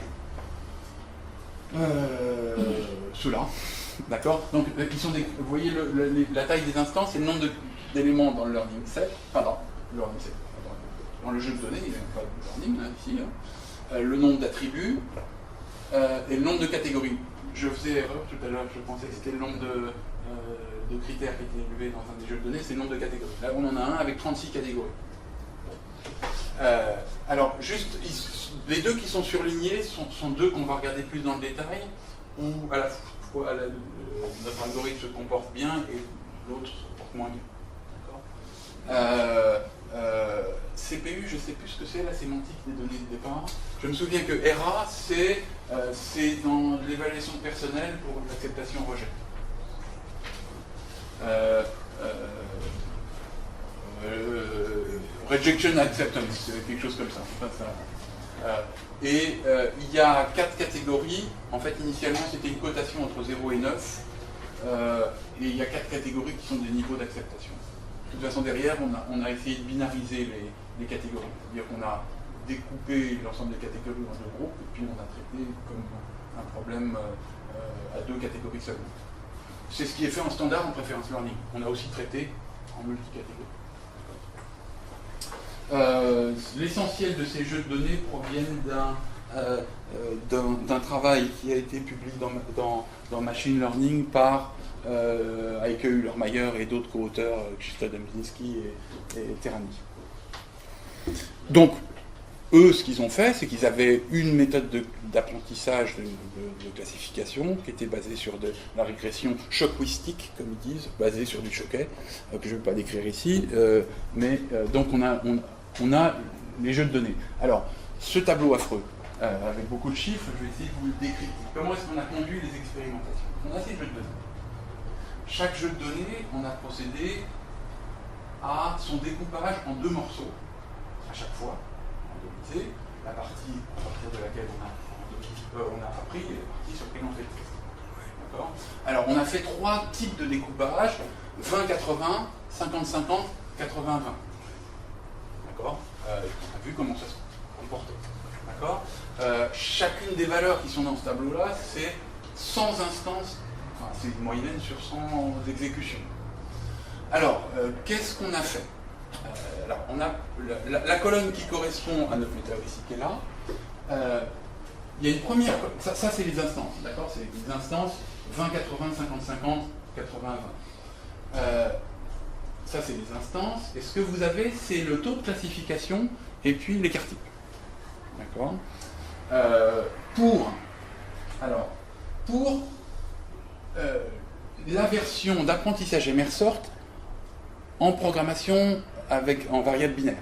ceux-là, d'accord? Donc, ils sont vous voyez la taille des instances et le nombre d'éléments dans le learning set, learning set, dans le jeu de données, il n'y a pas de learning ici, le nombre d'attributs et le nombre de catégories. Je faisais erreur tout à l'heure, je pensais que c'était le nombre de critères qui étaient élevés dans un des jeux de données, c'est le nombre de catégories. Là, on en a un avec 36 catégories. Alors, juste, les deux qui sont surlignés sont deux qu'on va regarder plus dans le détail, où à la fois notre algorithme se comporte bien et l'autre se comporte moins bien. CPU, je ne sais plus ce que c'est, la sémantique des données de départ. Je me souviens que ERA, c'est dans l'évaluation personnelle pour l'acceptation-rejet. Rejection acceptance, quelque chose comme ça. Il y a 4 catégories. En fait, initialement, c'était une cotation entre 0 et 9. Et il y a 4 catégories qui sont des niveaux d'acceptation. De toute façon, derrière, on a essayé de binariser les catégories. C'est-à-dire qu'on a découpé l'ensemble des catégories en 2 groupes, et puis on a traité comme un problème à 2 catégories seulement. C'est ce qui est fait en standard en préférence learning. On a aussi traité en multicatégorie. L'essentiel de ces jeux de données proviennent d'un travail qui a été publié dans Machine Learning par Heike Hüllermeier et d'autres co-auteurs, Krzysztof Dębczyński et Terani. Donc, eux, ce qu'ils ont fait, c'est qu'ils avaient une méthode d'apprentissage de classification qui était basée sur de la régression choquistique, comme ils disent, basée sur du choquet, que je ne vais pas décrire ici, donc on a les jeux de données. Alors, ce tableau affreux, avec beaucoup de chiffres, je vais essayer de vous le décrire. Comment est-ce qu'on a conduit les expérimentations? On a ces jeux de données. Chaque jeu de données, on a procédé à son découpage en 2 morceaux, à chaque fois. La partie à partir de laquelle on a appris et la partie sur laquelle on fait le test. D'accord ? Alors, on a fait 3 types de découpage, 20-80, 50-50, 80-20. D'accord ? On a vu comment ça se comportait. D'accord ? Chacune des valeurs qui sont dans ce tableau-là, c'est 100 instances, enfin, c'est une moyenne sur 100 exécutions. Alors, qu'est-ce qu'on a fait ? Alors, on a la colonne qui correspond à notre météoristique est là. Il y a une première... Ça c'est les instances, d'accord? C'est les instances 20, 80, 50, 50, 80, 20. Ça c'est les instances. Et ce que vous avez, c'est le taux de classification et puis l'écart type. D'accord? Pour la version d'apprentissage Emersort en programmation en variable binaire.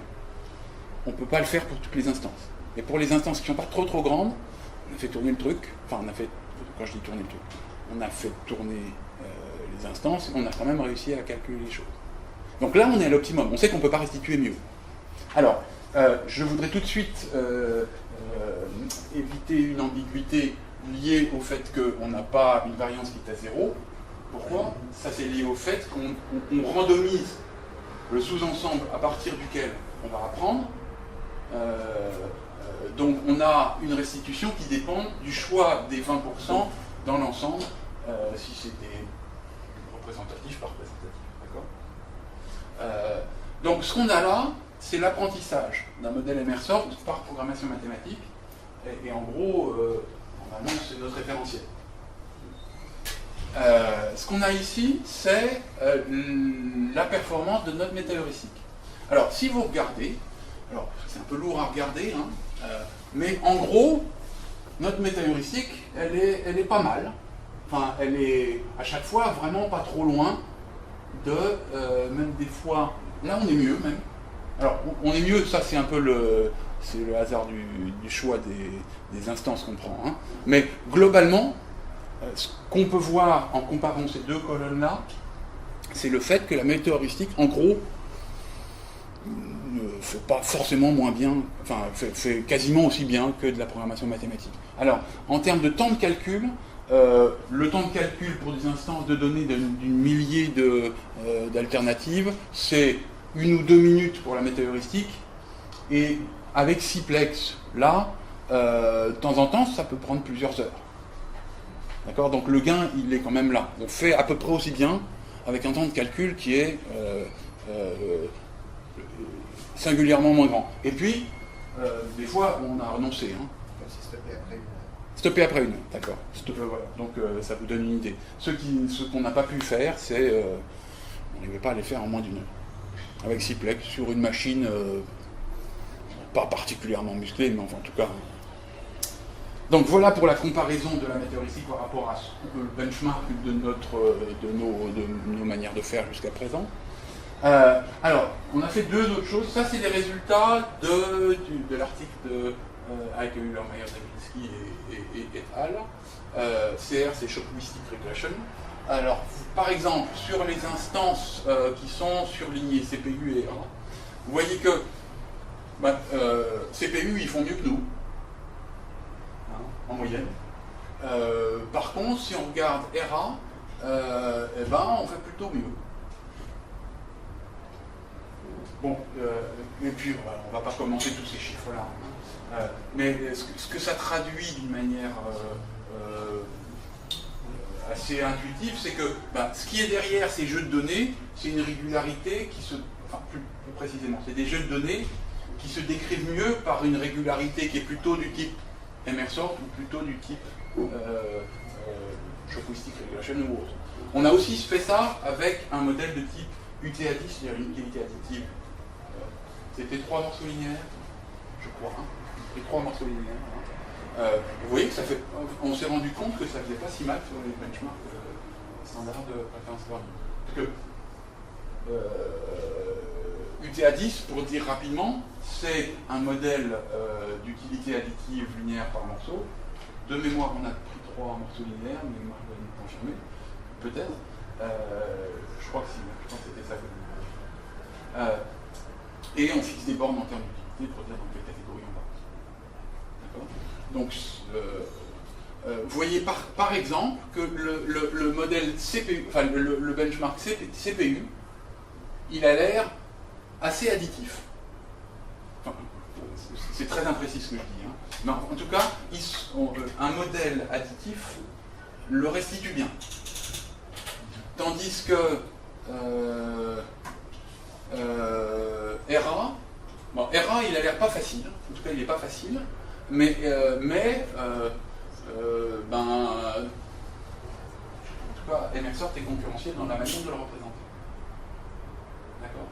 On ne peut pas le faire pour toutes les instances. Et pour les instances qui ne sont pas trop grandes, on a fait tourner le truc. Enfin, quand je dis tourner le truc, on a fait tourner les instances et on a quand même réussi à calculer les choses. Donc là, on est à l'optimum. On sait qu'on ne peut pas restituer mieux. Alors, je voudrais tout de suite éviter une ambiguïté liée au fait qu'on n'a pas une variance qui est à 0. Pourquoi? Ça, c'est lié au fait qu'on randomise le sous-ensemble à partir duquel on va apprendre. Donc on a une restitution qui dépend du choix des 20% dans l'ensemble, si c'était représentatif par représentatif. D'accord ? Donc ce qu'on a là, c'est l'apprentissage d'un modèle Emersort par programmation mathématique. Et en gros, normalement, c'est notre référentiel. Ce qu'on a ici, c'est la performance de notre météoristique. Alors, si vous regardez, alors c'est un peu lourd à regarder, hein, mais en gros, notre météoristique, elle est pas mal. Enfin, elle est à chaque fois vraiment pas trop loin même des fois, là on est mieux même. Alors on est mieux, ça c'est un peu le hasard du choix des instances qu'on prend. Hein. Mais globalement, ce qu'on peut voir en comparant ces deux colonnes-là, c'est le fait que la méthode heuristique, en gros, ne fait pas forcément moins bien, enfin fait quasiment aussi bien que de la programmation mathématique. Alors, en termes de temps de calcul, le temps de calcul pour des instances de données d'une millier d'alternatives, c'est 1 ou 2 minutes pour la méthode heuristique, et avec Ciplex, là, de temps en temps, ça peut prendre plusieurs heures. D'accord ? Donc le gain, il est quand même là. On fait à peu près aussi bien avec un temps de calcul qui est singulièrement moins grand. Et puis, des fois, on a renoncé. Hein. C'est stoppé après une. Stopper après une, d'accord. Voilà. Donc ça vous donne une idée. Ce qu'on n'a pas pu faire, c'est on n'arrivait pas à les faire en moins d'1 heure. Avec Ciplex, sur une machine pas particulièrement musclée, mais enfin en tout cas. Donc voilà pour la comparaison de la méthode heuristique par rapport à le benchmark de nos manières de faire jusqu'à présent. Alors, on a fait 2 autres choses. Ça, c'est les résultats de l'article de Heike Müller-Meyer, Zabinski et al. CR, c'est Shockwhistic Regression. Alors, par exemple, sur les instances qui sont surlignées CPU et RA, vous voyez que CPU, ils font mieux que nous, hein, en moyenne. Par contre, si on regarde RA, eh ben, on fait plutôt mieux. Bon, et puis on ne va pas commenter tous ces chiffres-là. Mais ce que ça traduit d'une manière assez intuitive, c'est que ce qui est derrière ces jeux de données, c'est une régularité qui se... Enfin, plus précisément, c'est des jeux de données qui se décrivent mieux par une régularité qui est plutôt du type Emersort ou plutôt du type Shockwhistic Regression ou autre. On a aussi fait ça avec un modèle de type UTA10, c'est-à-dire une qualité additive. C'était 3 morceaux linéaires, je crois, hein. Et 3 morceaux linéaires. Hein. Vous voyez que ça fait. On s'est rendu compte que ça faisait pas si mal sur les benchmarks standards de préférence value. Parce que UTA10, pour dire rapidement, c'est un modèle d'utilité additive linéaire par morceau. De mémoire, on a pris 3 morceaux linéaires, mais Marc va nous confirmer, peut-être. Je crois que si, je pense que c'était ça que vous avez. Et on fixe des bornes en termes d'utilité pour dire dans quelle catégorie on va. D'accord ? Donc, vous voyez par exemple que le modèle CPU, enfin le benchmark CPU, il a l'air assez additif. Enfin, c'est très imprécis ce que je dis. Hein. Mais en tout cas, un modèle additif le restitue bien. Tandis que RA, RA il a l'air pas facile, en tout cas il n'est pas facile, mais en tout cas Emersort est concurrentiel dans la manière de le représenter. D'accord.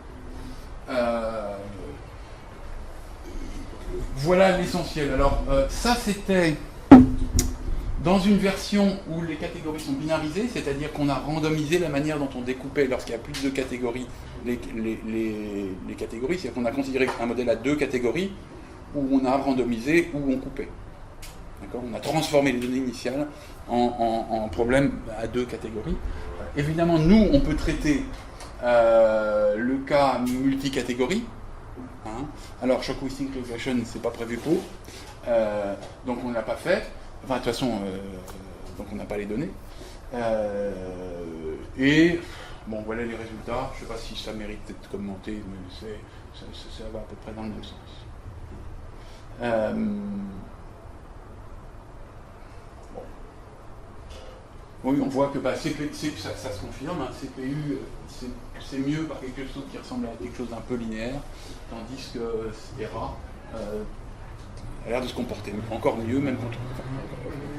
Voilà l'essentiel. Alors ça c'était dans une version où les catégories sont binarisées, c'est-à-dire qu'on a randomisé la manière dont on découpait lorsqu'il y a plus de catégories les catégories, c'est-à-dire qu'on a considéré un modèle à 2 catégories où on a randomisé, où on coupait. D'accord ? On a transformé les données initiales en problèmes à 2 catégories. Évidemment, nous, on peut traiter le cas multicatégorie. Hein. Alors, Shockwhistic Regression, c'est pas prévu pour. Donc, on ne l'a pas fait. Enfin, de toute façon, donc on n'a pas les données. Et, bon, voilà les résultats. Je ne sais pas si ça mérite d'être commenté, mais ça va à peu près dans le même sens. Bon. Oui, on voit que ça se confirme. Hein, CPU, c'est mieux par quelque chose qui ressemble à quelque chose d'un peu linéaire, tandis que RA a l'air de se comporter encore mieux, même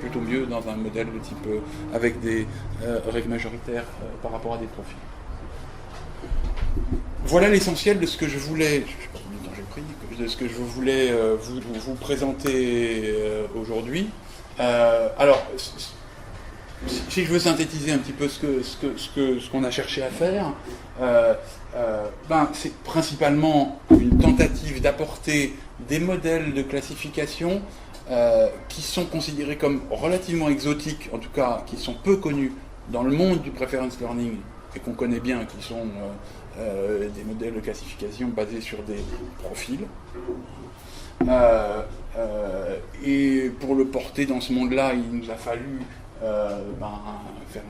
plutôt mieux dans un modèle de type avec des règles majoritaires par rapport à des profils. Voilà l'essentiel de ce que je voulais, je ne sais pas combien de temps j'ai pris, de ce que je voulais vous présenter aujourd'hui. Alors, si je veux synthétiser un petit peu ce qu'on a cherché à faire, c'est principalement une tentative d'apporter des modèles de classification qui sont considérés comme relativement exotiques, en tout cas qui sont peu connus dans le monde du preference learning et qu'on connaît bien, qui sont des modèles de classification basés sur des profils. Et pour le porter dans ce monde-là, il nous a fallu faire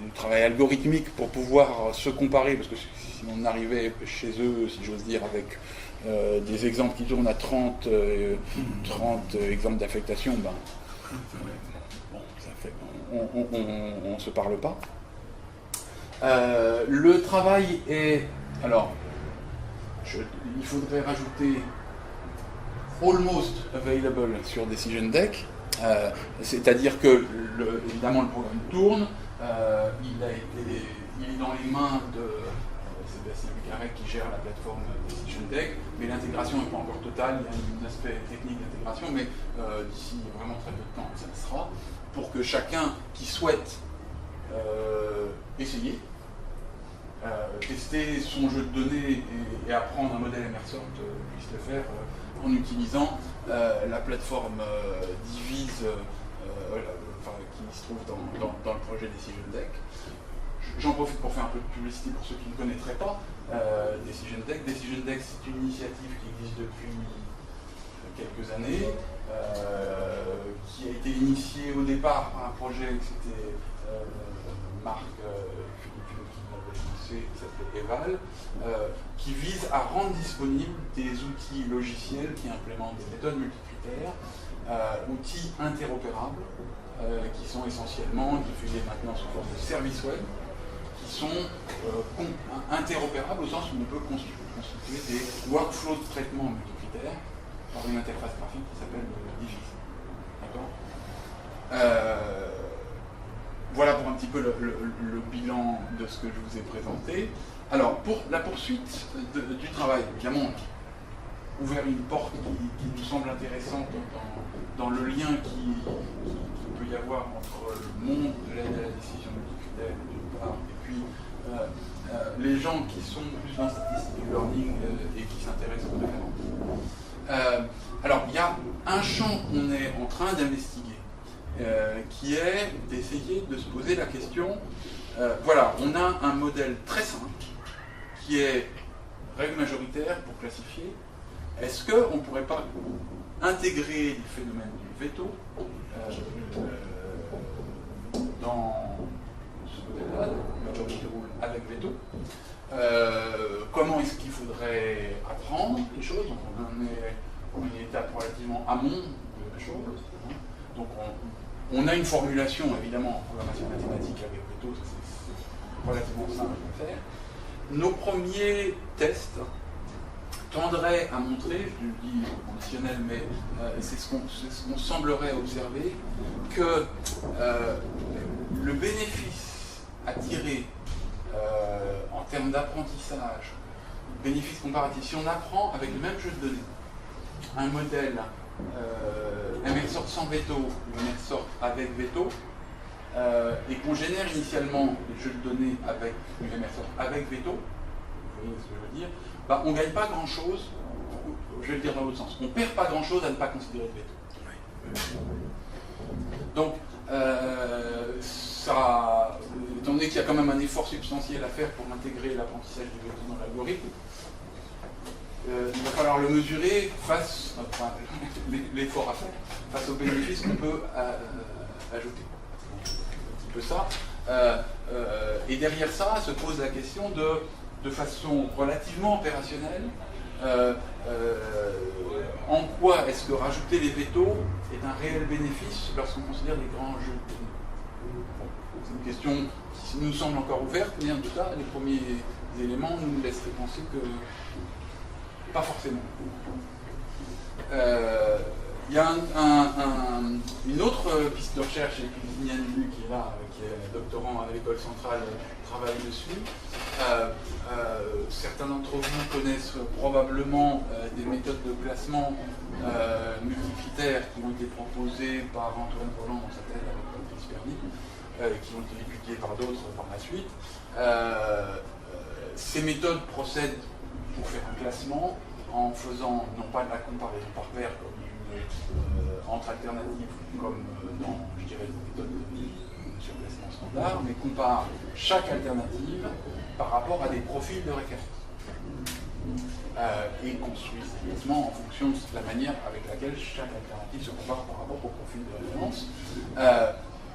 du travail algorithmique pour pouvoir se comparer, parce que si on arrivait chez eux, si j'ose dire, avec des exemples qui tournent à 30 exemples d'affectation, on ne se parle pas. Le travail est... Alors, il faudrait rajouter almost available sur Decision Deck, c'est-à-dire que évidemment le programme tourne, il est dans les mains de Sébastien Bucarec qui gère la plateforme Decision Deck, mais l'intégration n'est pas encore totale, il y a un aspect technique d'intégration, mais d'ici vraiment très peu de temps ça le sera, pour que chacun qui souhaite essayer, tester son jeu de données et apprendre un modèle Emerson puisse le faire en utilisant la plateforme Divise qui se trouve dans le projet Decision Deck. J'en profite pour faire un peu de publicité pour ceux qui ne connaîtraient pas Decision Deck. Decision Deck, c'est une initiative qui existe depuis quelques années, qui a été initiée au départ par un projet qui s'était Marc Philippine qui l'avait lancé, qui s'appelait Eval, qui vise à rendre disponibles des outils logiciels qui implémentent des méthodes multicritères, outils interopérables, qui sont essentiellement diffusés maintenant sous forme de services web, qui sont interopérables au sens où on peut constituer des workflows de traitement multicritères par une interface graphique qui s'appelle Divise. D'accord ? Voilà pour un petit peu le bilan de ce que je vous ai présenté. Alors, pour la poursuite du travail, évidemment, ouvert une porte qui nous semble intéressante dans le lien qui peut y avoir entre le monde de l'aide à la décision multicritère d'une part, et puis les gens qui sont plus dans statistique learning et qui s'intéressent aux références. Alors, il y a un champ qu'on est en train d'investiguer, qui est d'essayer de se poser la question, voilà, on a un modèle très simple, qui est règle majoritaire pour classifier. Est-ce qu'on ne pourrait pas intégrer le phénomène du veto dans ce modèle-là, majorité rule avec veto? Comment est-ce qu'il faudrait apprendre les choses? Donc on en est à une étape relativement amont de la chose. Donc on a une formulation évidemment en programmation mathématique avec veto, c'est relativement simple à faire. Nos premiers tests tendraient à montrer, je le dis conditionnel, mais c'est ce qu'on semblerait observer, que le bénéfice à tirer en termes d'apprentissage, bénéfice comparatif, si on apprend avec le même jeu de données, un modèle MLSort sans veto ou MLSort avec veto, et qu'on génère initialement les jeux de données avec MLSort avec veto, vous voyez ce que je veux dire, on ne gagne pas grand chose, je vais le dire dans l'autre sens, on ne perd pas grand chose à ne pas considérer de veto. Donc, ça, étant donné qu'il y a quand même un effort substantiel à faire pour intégrer l'apprentissage du veto dans l'algorithme, il va falloir le mesurer face, l'effort à faire, face aux bénéfices qu'on peut ajouter. Un petit peu ça. Et derrière ça se pose la question de façon relativement opérationnelle, en quoi est-ce que rajouter les vétos est un réel bénéfice lorsqu'on considère les grands jeux de données. C'est une question qui nous semble encore ouverte, mais en tout cas, les premiers éléments nous laisseraient penser que pas forcément. Il y a une autre piste de recherche, et Yann Lu qui est là, qui est doctorant à l'école centrale, travaille dessus. Certains d'entre vous connaissent probablement des méthodes de classement multicritères qui ont été proposées par Antoine Roland dans sa thèse avec Patrice Perny. qui ont été étudiées par d'autres par la suite. Ces méthodes procèdent pour faire un classement en faisant non pas de la comparaison par paire comme entre alternatives comme dans, je dirais, les méthodes de surclassement standard, mais compare chaque alternative par rapport à des profils de référence. Et construit ces classements en fonction de la manière avec laquelle chaque alternative se compare par rapport au profil de référence.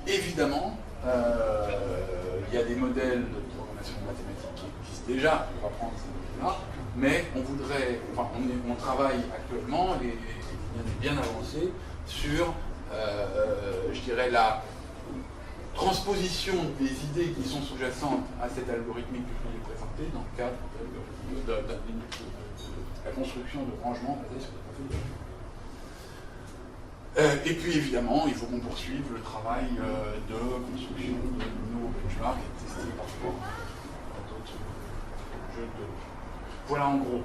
Évidemment, il y a des modèles de programmation mathématique qui existent déjà pour apprendre ces modèles-là, mais on travaille actuellement, et on est bien avancé, sur, je dirais, la transposition des idées qui sont sous-jacentes à cette algorithmique que je vous ai présentée dans le cadre de la construction de rangements basés sur des profils de référence. Et puis évidemment, il faut qu'on poursuive le travail de construction de nouveaux benchmarks et de tester par rapport à d'autres jeux de... Voilà en gros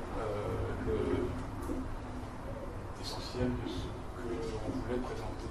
l'essentiel de ce que l'on voulait présenter.